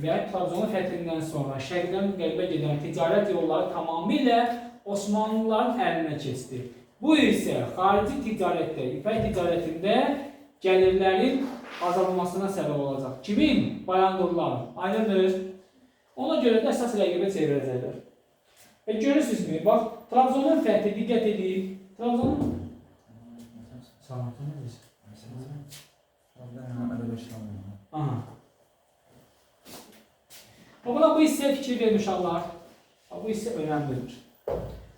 və Trabzonun fəthindən sonra şərqdən qərbə gedən ticarət yolları tamamilə Osmanlıların əlinə keçdi. Bu isə xarici ticarətdə, ipək ticarətində gəlirlərin azalmasına səbəb olacaq. Kimin? Bayandurlar. Aydındır. Ona görə də əsas rəqibə çevirəcəklər. Görürsünüzmü? Bax, Trabzonun fəthi diqqət edin. Trabzonun... Salatı nə deyirsən? Aha. Buna bu hissəyə fikir verin uşaqlar. Bu hissə önəmlidir.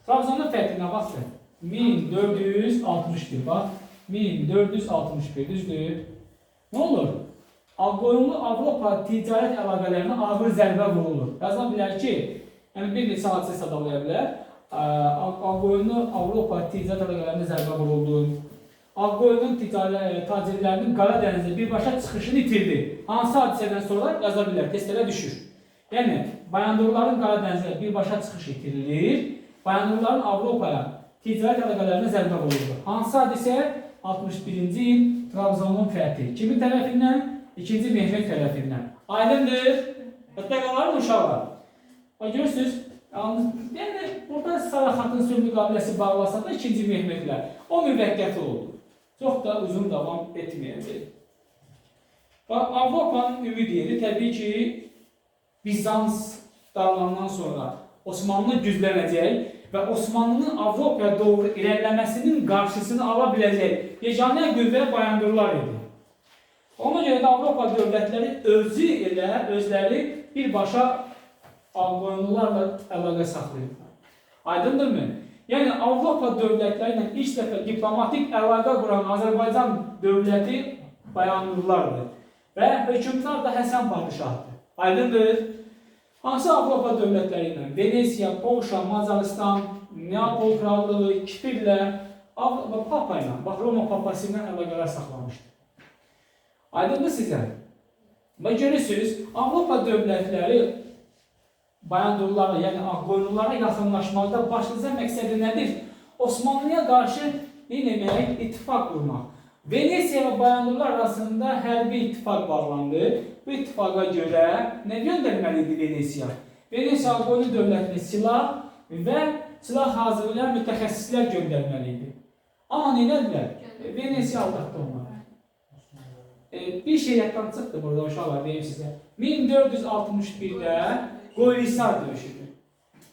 Trabzonun fəthinə baxın. 1461, bax. 1461, düzdür. Nə olur? Ağqoyunlu Avropa ticarət əlaqələrinə ağır zərbə vurulur. Yazılan bilər ki, yəni bir neçə hadisə sadalaya bilər. Ağqoyunlu Avropa ticarət əlaqələrinə zərbə vuruldu. Ağqoyunun tacirlərinin Qara dənizdə birbaşa çıxışını itirdi. Hansı hadisədən sonra yaza bilər, testlərə düşür. Yəni, Bayandurların Qara dənizdə birbaşa çıxış itirilir. Bayandurların Avropaya ticarət əlaqələrinə zərbə vuruldu. Hansı hadisə? 61-ci il Trabzonun fəthi. Kimin tərəfindən? 2-ci Mehmet tərəfindən. Aydındır. Hətta qalarım uşaqlar. Görürsünüz, yəni burada Sara xatun sülh müqaviləsi bağlasa da 2-ci Mehmetlə o müvəqqəti oldu. Çox da uzun davam etməyəcək. Avropanın ümid yeri təbii ki, Bizans dağılandan sonra Osmanlı güclənəcək və Osmanlının Avropaya doğru irəliləməsinin qarşısını ala biləcək yeganə qüvvə Bayandurlar idi. Ona görə də Avropa dövlətləri özləri birbaşa Ağqoyunlularla əlaqə saxlayırlar. Aydındırmı? Yəni Avropa dövlətləri ilə ilk dəfə diplomatik əlaqə quran Azərbaycan dövləti Bayandurlardır və hökmdar da Həsən padişahdır. Aydındır? Hansı Avropa dövlətləri ilə? Venesiya, Polşa, Macaristan, Neapol krallığı, Kipirlə, Papa ilə, bax Roma papası ilə əlaqələr saxlamışdır. Aydındır sizə? Və görürsünüz, Avropa dövlətləri Bayandurlara, yəni Ağqoyunlulara yaxınlaşmaqda başlıca məqsədi nədir? Osmanlıya qarşı ittifaq qurmaq. Venesiya və Bayandurlar arasında hərbi ittifaq bağlandı. Bu ittifaqa görə nə göndərməli idi Venesiya? Venesiya Ağqoyunlu dövlətinə silah və silah hazırlayan mütəxəssislər göndərməli idi. Amma nədilər? Venesiya aldatdı onları. Bir şey yaddan çıxdı burada uşaqlar, deyim sizə. 1461-də Qoylisar döyüşüdür.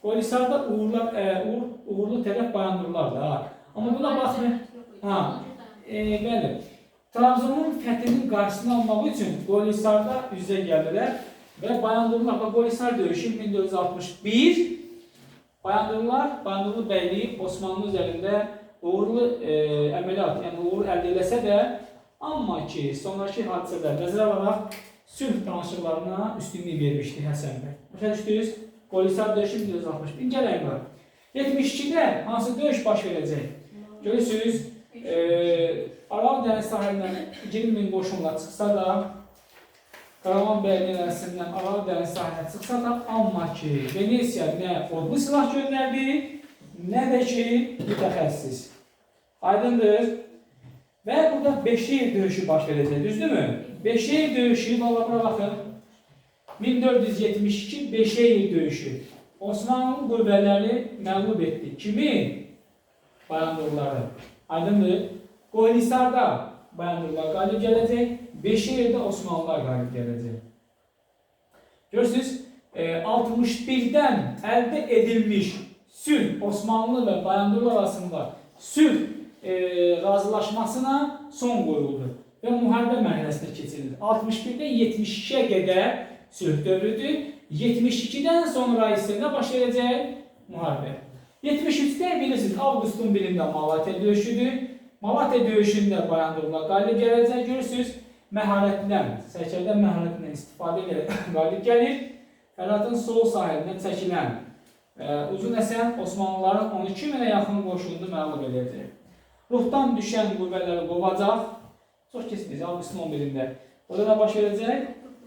Qoylisarda uğurlu tərəf Bayandurlardır. Amma buna baxmayın. Bəli. Trabzonun fəthinin qarşısını almaq üçün Qoylisarda üzə gəldilər və Bayandurlarla Qoylisar döyüşü 1461 Bayandurlu bəyliyi Osmanlı üzərində uğurlu əməliyyat, yəni uğur əldə eləsə də, amma ki, sonraki hadisələr nəzərə alaraq sülh danışıqlarına üstünlük vermişdi Həsən bəy. Başa düşdünüz? Qolisar döyüşü 1961. Gələk var. 72-də hansı döyüş baş verəcək? Görürsünüz, Aral dəniz sahilindən 20 min qoşunla çıxsa da, Karaman bəyliyin arasından Aral dəniz sahilinə çıxsa da, amma ki, Venesiya nə odlu silah göndərdi, nə də ki, mütəxəssis. Aydındır. Və burada Beşir döyüşü baş verəcək, düzdürmü? Beşir döyüşü, valla bura baxın, 1472 Beşir döyüşü. Osmanlı qüvvələri məğlub etdi. Kimi? Bayandurları. Aydındır. Qoylisarda Bayandurlar qalib gələcək, Beşirdə Osmanlılar qalib gələcək. Görürsünüz, 61-dən əldə edilmiş sülh Osmanlı və Bayandurlar arasında sülh razılaşmasına son qoyuldu və müharibə mərhələsinə keçirildi. 61-dən 72-yə qədər sülh dövrüdür. 72-dən sonra isə nə baş verəcək? Müharibə. 73-də bilirsiniz, Avqustun 1-də Malatya döyüşüdür. Malatya döyüşündə Bayandurlar qalib gələcək. Görürsünüz, məharətdən, sərkərdən məharətindən istifadə edərək qalib gəlir. Fəratın sol sahilindən çəkilən Uzun Həsən Osmanlıların 12 minə yaxın qoşununu məğlub edəcək. Ruhdan düşən qüvvələri qovacaq. Çox keçməyəcək, Avqustun 11-də. Orada nə baş verəcək?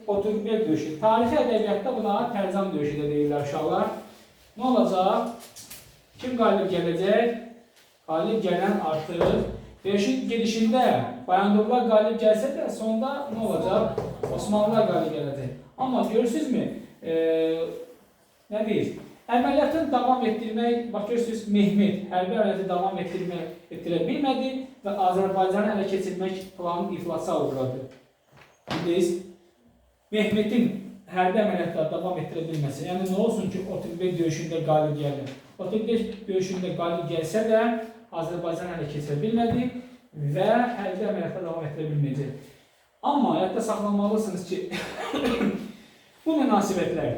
Oturqbel döyüşü. Tarixi ədəbiyyatda buna Tərcan döyüşü də deyirlər uşaqlar. Nə olacaq? Kim qalib gələcək? Qalib gələn artıq. Döyüşün gedişində Bayandurlar qalib gəlsə də sonda nə olacaq? Osmanlılar qalib gələcək. Amma görürsünüzmü? Nə deyir? Əməliyyatın davam etdirmək, bax görürsünüz, Mehmet hərbi əməliyyatı davam etdirə bilmədi və Azərbaycanı ələ keçirmək planının iflasa uğradı. Biz Mehmetin hərbi əməliyyatları davam etdirə bilməsi, yəni nə olsun ki, Oturqbel döyüşündə qalib gəldi. Oturqbel döyüşündə qalib gəlsə də Azərbaycanı ələ keçirə bilmədi və hərbi əməliyyatları davam etdirə bilməyəcək. Amma həyatda saxlamalısınız ki, bu münasibətlər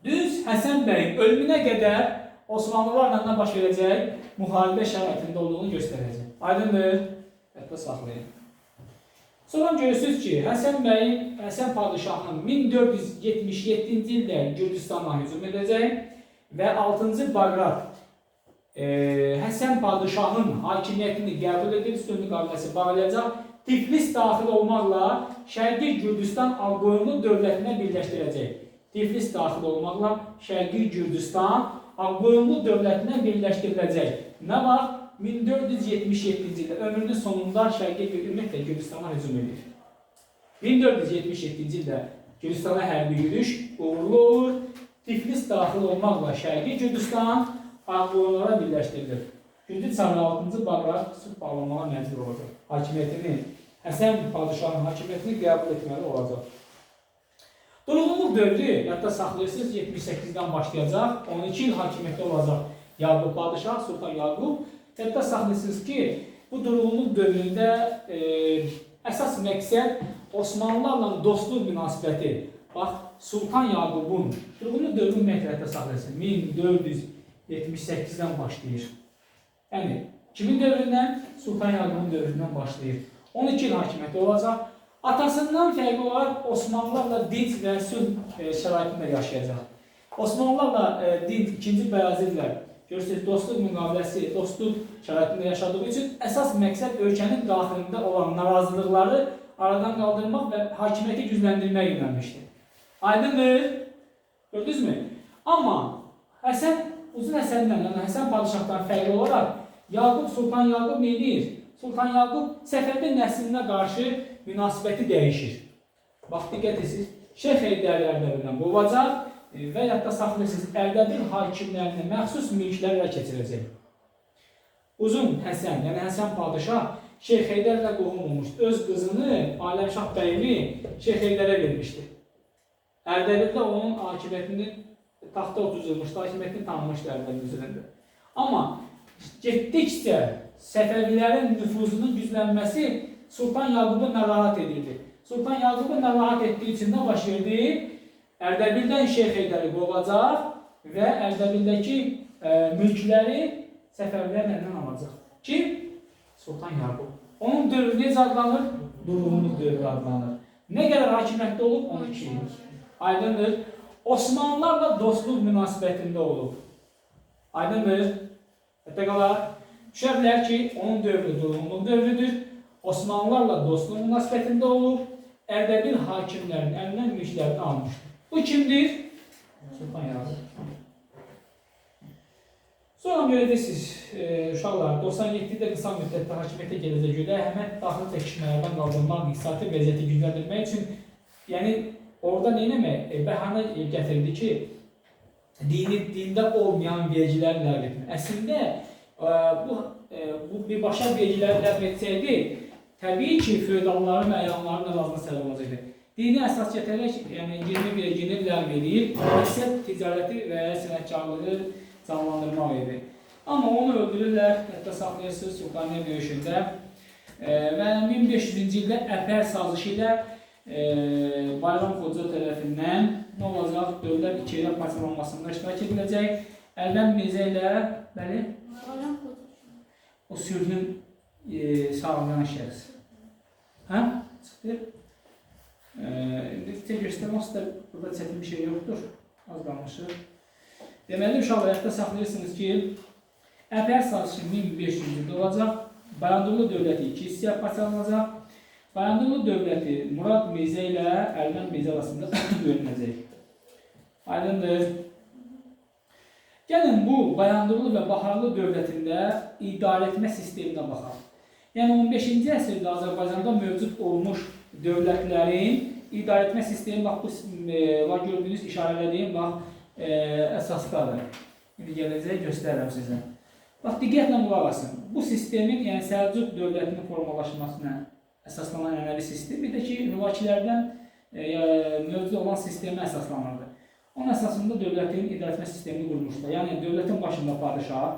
düz Həsən bəyin ölümünə qədər Osmanlılarla nə baş verəcək? Müharibə şəraitində olduğunu göstərəcək. Aydındır? Həyatda saxlayın. Sonra görürsünüz ki, Həsən padişahının 1477-ci ildə Gürcüstana hücum edəcək və 6-cı Bağrat Həsən padişahın hakimiyyətini qəbul edib, Sünni qabiləsi bağlayacaq, Tiflis daxil olmaqla Şərqi Gürcüstan Ağqoyunlu dövlətinə birləşdirəcək. Tiflis daxil olmaqla Şərqi Gürcüstan Ağqoyunlu dövlətinə birləşdiriləcək. Nə var? 1477-ci ildə ömrünün sonunda Şərqi Gürcüstana hücum edir. 1477-ci ildə Gürcüstana hərbi yürüş uğurlu olur. Tiflis daxil olmaqla Şərqi Gürcüstan Ağqoyunlara birləşdirilir. Gürcü çarı 6-cı Bağrat sülh bağlamağa məcbur olacaq. Hakimiyyətini, Həsən padişahının hakimiyyətini qəbul etməli olacaq. Durğunluq dövrü, hətta saxlayırsınız, 78-dən başlayacaq, 12 il hakimiyyətdə olacaq Yaqub padişah, Sultan Yaqub. Hətta saxlayırsınız ki, bu durğunluq dövründə əsas məqsəd Osmanlılarla dostluq münasibəti. Bax, Sultan Yaqubun durğunluq dövrünü məqsəddə saxlayırsınız, 1478-dən başlayır. Yəni, kimin dövründən? Sultan Yaqubun dövründən başlayır. 12 il hakimiyyətdə olacaq. Atasından fərqli olaraq Osmanlılarla dinc və sülh şəraitində yaşayacaq. Osmanlılarla dinc, 2-ci Bəyazidlə görürsünüz, dostluq müqaviləsi, dostluq şəraitində yaşadığı üçün əsas məqsəd ölkənin daxilində olan narazılıqları aradan qaldırmaq və hakimiyyəti gücləndirmək yönəlmişdir. Aydındır? Gördünüzmü? Amma Uzun Həsəndən, yəni Həsən padişahdan fərqli olaraq Yaqub, Sultan Yaqub neydir? Sultan Yaqub Səfəvi nəslinə qarşı münasibəti dəyişir. Bax, diqqət edirsiniz, Şeyx Heydəri Ərdəbildən qovacaq və yaxud da saxlayırsınız, Ərdəbil hakimlərinə məxsus mülkləri ələ keçirəcək. Uzun Həsən, yəni Həsən padişah Şeyx Heydərlə qohum olmuşdur. Öz qızını, Aləmşah bəyini Şeyx Heydərə vermişdir. Ərdəbildə onun hakimiyyətini taxta oturulmuşdu, hakimiyyətini tanımışdı Ərdəbil üzərində. Amma getdikcə Səfəvilərin nüfuzunun güclənməsi Sultan Yaqubu narahat edirdi. Sultan Yaqubu narahat etdiyi üçün nə baş verdi? Ərdəbildən Şeyx Heydəri qovacaq və Ərdəbildəki mülkləri Səfəvilər əlindən alacaq. Kim? Sultan Yaqub. Onun dövrü necə adlanır? Durğunluq dövrü adlanır. Nə qədər hakimiyyətdə olub? 12 il. Aydındır. Osmanlılarla dostluq münasibətində olub. Aydındır. Hətta qala düşə bilər ki, onun dövrü durğunluq dövrüdür. Osmanlılarla dostluq münasibətində olub. Ərdəbil hakimlərin əlindən mülklərini almışdır. Bu kimdir? Sultan Yavuz. Sonra görəcəksiniz, uşaqlar, 97-də qısa müddətdə hakimiyyətə gələcək görə həmən daxili çəkişmələrdən qaldırmaq, iqtisadi vəziyyəti gücləndirmək üçün, yəni orada nə etmək, bəhanə gətirdi ki, dində olmayan vergiləri ləğv etmək. Əslində, bu birbaşa vergiləri ləğv etsəydi, təbii ki, feodalların və əyanların əvazına səbəb olacaqdır. Dini əsas gətirərək, yəni 20 vergini ləğv edib, məqsəd ticarəti və sənətkarlığı canlandırmaq idi. Amma onu öldürürlər, hətta saxlayırsınız Sultaniyə döyüşündə və 1500-cü ildə Əpər sazışı ilə Bayram Xoca tərəfindən nə olacaq? Dövlət iki yerə parçalanmasında iştirak ediləcək. Əlvən Mirzə ilə o sürgün sağlayan şəxs. Hə? Çıxdı. İndi göstərmək da burada çətin bir şey yoxdur. Az qalmışıq. Deməli, uşaqlar, hətta saxlayırsınız ki, Əpər sazışı 1500-cü ildə olacaq. Bayandurlu dövləti iki hissəyə parçalanacaq. Bayandurlu dövləti Murad Mirzə ilə Əlvən Mirzə arasında bölünəcək. Aydındır. Gəlin bu Bayandurlu və Baharlı dövlətində idarə etmə sisteminə baxaq. Yəni 15-ci əsrdə Azərbaycanda mövcud olmuş dövlətlərin idarə etmə sistemi, bax bu gördüyünüz işarələdiyim əsasdadır. İndi gələcək göstərirəm sizə. Bax, diqqətlə qulaq asın. Bu sistemin, yəni Səlcuq dövlətinin formalaşmasına əsaslanan ənənəvi sistem, bir də ki, müvakilərdən mövcud olan sistemə əsaslanırdı. Onun əsasında dövlətin idarə etmə sistemini qurmuşlar. Yəni, dövlətin başında padişah,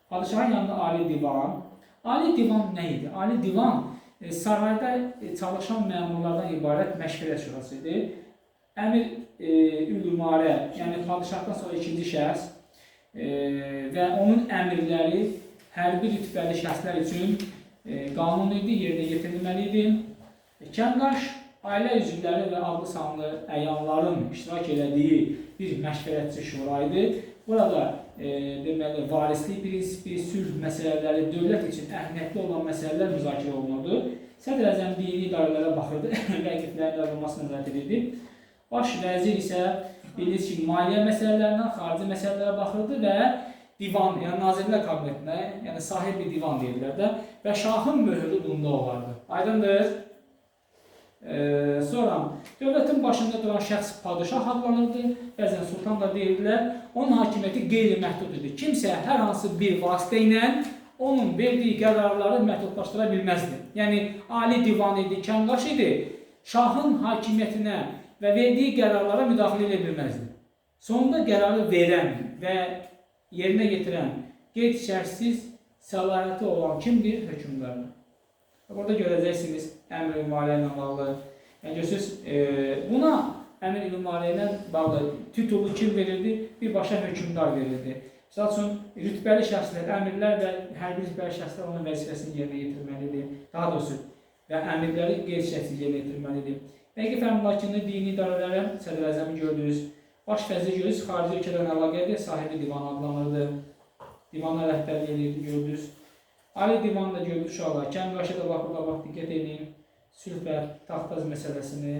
padişahın yanında ali divan. Ali divan nə idi? Ali divan sarayda çalışan məmurlardan ibarət məşvərət şurası idi. Əmir ül-ümarə, yəni padişahdan sonra ikinci şəxs və onun əmirləri hərbi rütbəli şəxslər üçün qanun idi, yerinə yetirilməli idi. Kəmdaş, ailə üzvləri və adlı sanlı əyanların iştirak elədiyi bir məşvərətçi şura idi. Burada deməli, varislik prinsipi, sülh məsələləri, dövlət üçün əhəmiyyətli olan məsələlər müzakirə olunurdu. Sədr Əzəm dini idarələrə baxırdı, vəqiflərin yazılmasına nəzarət edirdi. Baş vəzir isə bilirsiniz ki, maliyyə məsələlərindən xarici məsələlərə baxırdı və divan, yəni Nazirlər Kabinetinə, yəni sahib bir divan deyirlər də və şahın möhrü bunda olardı. Aydındır. Sonra dövlətin başında duran şəxs padişah adlanırdı, bəzən sultan da deyirlər. Onun hakimiyyəti qeyri-məhdud idi. Kimsə hər hansı bir vasitə ilə onun verdiyi qərarları məhdudlaşdıra bilməzdi. Yəni, ali divan idi, kəmdaş idi, şahın hakimiyyətinə və verdiyi qərarlara müdaxilə edə bilməzdi. Sonunda qərarı verən və yerinə yetirən qeyd-şərtsiz səlahiyyəti olan kimdir? Hökmdardır. Burada görəcəksiniz əmr-ül-maliyyə ilə bağlı. Yəni, görürsünüz, buna əmr-ül-maliyyə ilə bağlı titulu kim verirdi? Birbaşa hökmdar verirdi. Misal üçün, rütbəli şəxslər, əmirlər və hərbi rütbəli şəxslər onun vəzifəsini yerinə yetirməlidir. Daha doğrusu, və əmirləri qeyd-şərtsiz yerinə yetirməlidir. Vəqif əmlakını dini idarələrə Sədr Əzəmi gördünüz. Baş vəzir görürüz, xarici ölkədən əlaqədir, sahibi divan adlanırdı. Divana rəhbərlik edirdi, gördünüz. Ali divan da gördük uşaqlar. Kəmdaşa da bax, diqqət edin. Sülh və taxtaz məsələsini.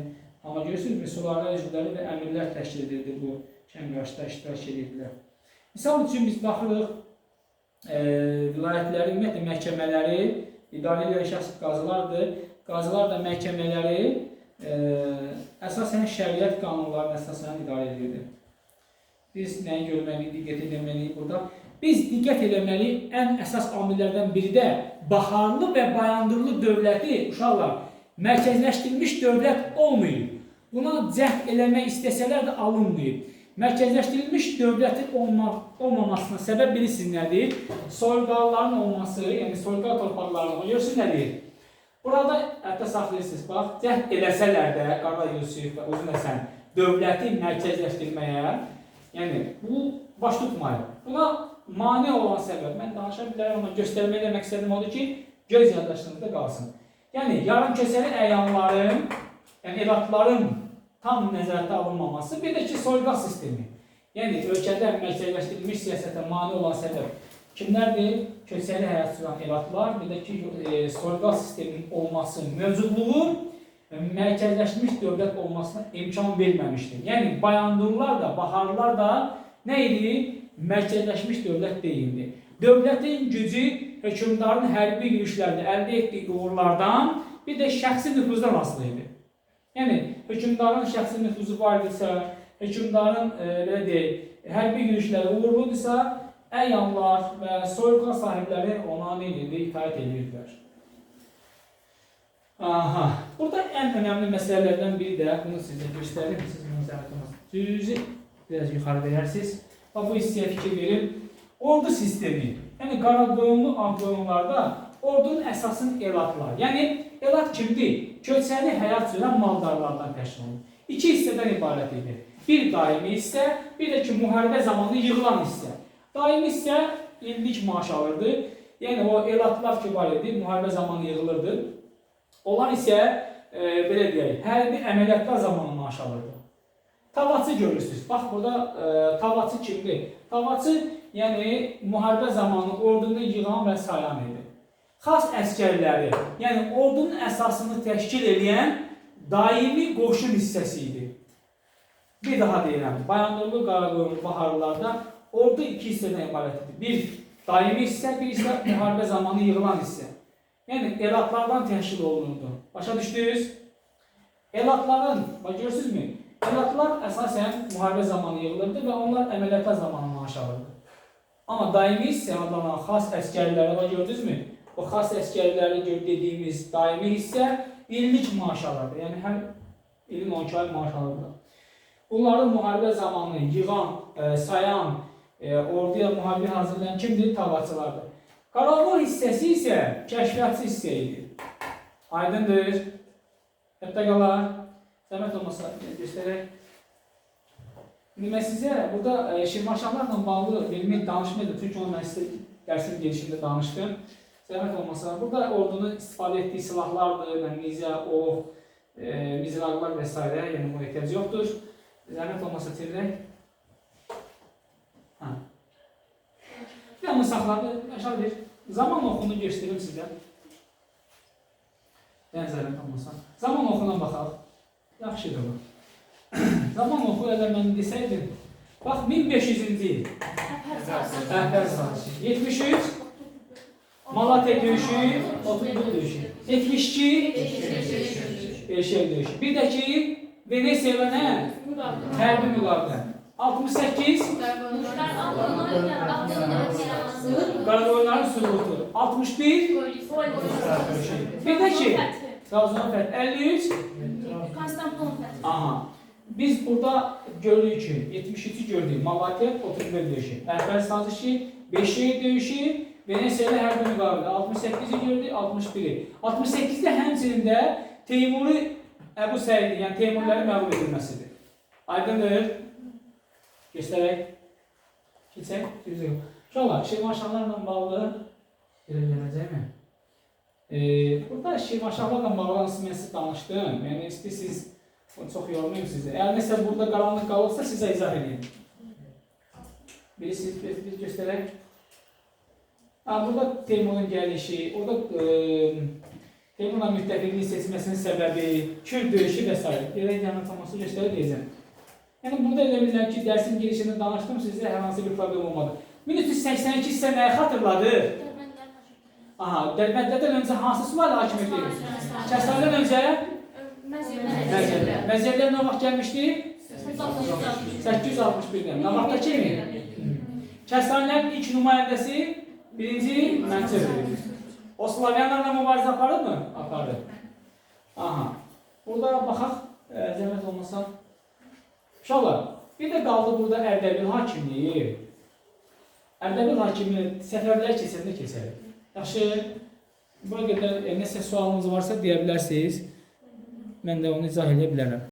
Amma görürsünüz, sülalə üzvləri və əmirlər təşkil edirdi bu kəmdaşda iştirak edirdilər. Misal üçün biz baxırıq, vilayətləri, ümumiyyətlə məhkəmələri idarə edən şəxs qazılardır. Qazılar da məhkəmələri əsasən şəriət qanunlarının əsasən idarə edirdi. Biz nəyi görməliyik, diqqət edilməliyik burada? Biz diqqət edilməliyik, ən əsas amillərdən biri də Baharlı və Bayandurlu dövləti, uşaqlar, mərkəzləşdirilmiş dövlət olmayıb. Buna cəhd eləmək istəsələr də alınmayıb. Mərkəzləşdirilmiş dövlətin olmamasına səbəb bilirsiniz nədir? Soyqalların olması, yəni soyqal torpaqlarını görürsünüz nədir? Burada hətta saxlayırsınız, bax, cəhd eləsələr də, Qara Yusif və Uzun Həsən dövləti mərkəzləşdirməyə, yəni bu baş tutmayır. Buna mane olan səbəb, mən danışa bilərəm, amma göstərməyə məqsədim odur ki, göz yaddaşlığında qalsın. Yəni, yarımköçəri əyanların, yəni elatların tam nəzərdə alınmaması, bir də ki, soyqat sistemi. Yəni, ölkədə mərkəzləşdirilmiş siyasətə mane olan səbəb kimlərdir? Köçəri həyat süran elatlar, bir də ki, soyqat sisteminin olması, mövcudluğu mərkəzləşmiş dövlət olmasına imkan verməmişdir. Yəni, Bayandurlar da, Baharlılar da nə idi? Mərkəzləşmiş dövlət deyildi. Dövlətin gücü hökmdarın hərbi yürüşlərdə əldə etdiyi uğurlardan, bir də şəxsi nüfuzdan asılı idi. Yəni, hökmdarın şəxsi nüfuzu var idisə, hökmdarın hərbi yürüşləri uğurludursa, əyanlar və soyqat sahibləri ona itaət edirdilər. Aha, burada ən önəmli məsələlərdən biri də, bunu sizə göstərim, siz bunu zəhmətiniz düzü biraz yuxarı verərsiniz. Bu hissəyə fikir verin. Ordu sistemi, yəni qaraqoyunlu ağqoyunlarda ordunun əsasını elatlar. Yəni, elat kimdir? Köçəri həyat sürən maldarlardan təşkil olunur. İki hissədən ibarət edir. Bir daimi hissə, bir də ki, müharibə zamanı yığılan hissə. Daimi hissə illik maaş alırdı. Yəni, o elatlar ki var idi, müharibə zamanı yığılırdı. Onlar isə, belə deyək, hərbi əməliyyatlar zamanı maaş alırdı. Tavaçı görürsünüz. Bax, burada tavaçı kimdir? Tavaçı, yəni, müharibə zamanı ordunu yığan və sayan idi. Xas əskərləri, yəni ordunun əsasını təşkil edən daimi qoşun hissəsi idi. Bir daha deyirəm, Bayandurlu, Qaraqoyunlu, Baharlılarda ordu iki hissədən ibarət idi. Bir daimi hissə, bir isə müharibə zamanı yığılan hissə. Yəni, elatlardan təşkil olunurdu. Başa düşdünüz? Elatların, bax görürsünüzmü? Elatlar əsasən müharibə zamanı yığılırdı və onlar əməliyyatlar zamanı maaş alırdı. Amma daimi hissə adlanan xas əskərləri var, gördünüzmü? O xas əskərləri dediyimiz daimi hissə illik maaş alırdı. Yəni, hər ilin 12 ay maaş alırdı. Bunların müharibə zamanı yığan, sayan, orduya müharibə hazırlayan kimdir? Tavaçılardır. Qaraqoy hissəsi isə kəşfiyyatçı hissə idi. Aydındır. Hətta qalar. Zəhmət olmasa göstərək. Mən sizə burada Şirvanşahlarla bağlı bilmək danışmaydı. Çünki onu mən sizə dərsin gelişində danışdım. Zəhmət olmasa, burada ordunun istifadə etdiyi silahlardır, nizə, ox, mizraqlar və s. Yəni buna ehtiyac yoxdur. Zəhmət olmasa çevirək. Yalnız saxladı, aşağı bir zaman oxunu göstərim sizə. Yəni zəhmət olmasa. Zaman oxuna baxaq. Yaxşıdır bu. Zaman oxu əgər mən desəydim. Bax, 1500-cü il. Əhvəl sahəsi. 73. Malatya döyüşü, 31 döyüşü. 72. Beşer döyüşü. Bir də ki, Venesiya və nə? Hərbi müqavilə. 68. Qaraqoyunların süqutu. 61. Bir də ki, Trabzon fəth. 53. Aha. Biz burada görürük ki, 73'ü gördük. Malatya 31 döyüşü. Əhvəl sazişi, Beşer döyüşü, Venesiya ilə hərbi müqavilə. 68'i gördük, 61'i. 68'də həmçinin də Teymuri Əbu Səid, yəni Teymurlərin məğlub edilməsidir. Aydındır. Göstərək. Keçək. Uşaqlar, Şirvanşahlarla bağlı gələcəkmi? Burada Şirvanşahlarla bağlı hansı mən sizə danışdım. Yəni, istəyirsiniz, çox yormayayım sizi. Əgər nəsə burada qaranlıq qalırsa, sizə izah edeyim. Bilirsiniz, biz göstərək. Burada Teymurun gəlişi, orada Teymurla müttəfiqliyin seçməsinin səbəbi, Kürd döyüşü və s. Yerək yanılmaması göstərir deyəcəm. Yəni, burada elə bilirəm ki, dərsin girişində danışdım sizə, hər hansı bir problem olmadı. 1382 hissə nəyə xatırladır? Aha, Dərbəndədən öncə hansı sular hakimiyyət edir? Kəsardan öncə? Məzərlər. Məzərlər nə vaxt gəlmişdi? 861-dən. Nə vaxtda kimi? Kəsarlərin ilk nümayəndəsi 1-ci Mənsəvdir. O Slavyanlarla mübarizə aparır mı? Aparır. Aha. Burada baxaq, zəhmət olmasa. Uşaqlar, bir də qaldı burada Ərdəbil hakimliyi. Ərdəbil hakimliyi səfərləri keçəndə keçərik. Yaxşı, bura qədər nəsə sualınız varsa deyə bilərsiniz. Mən də onu izah edə bilərəm.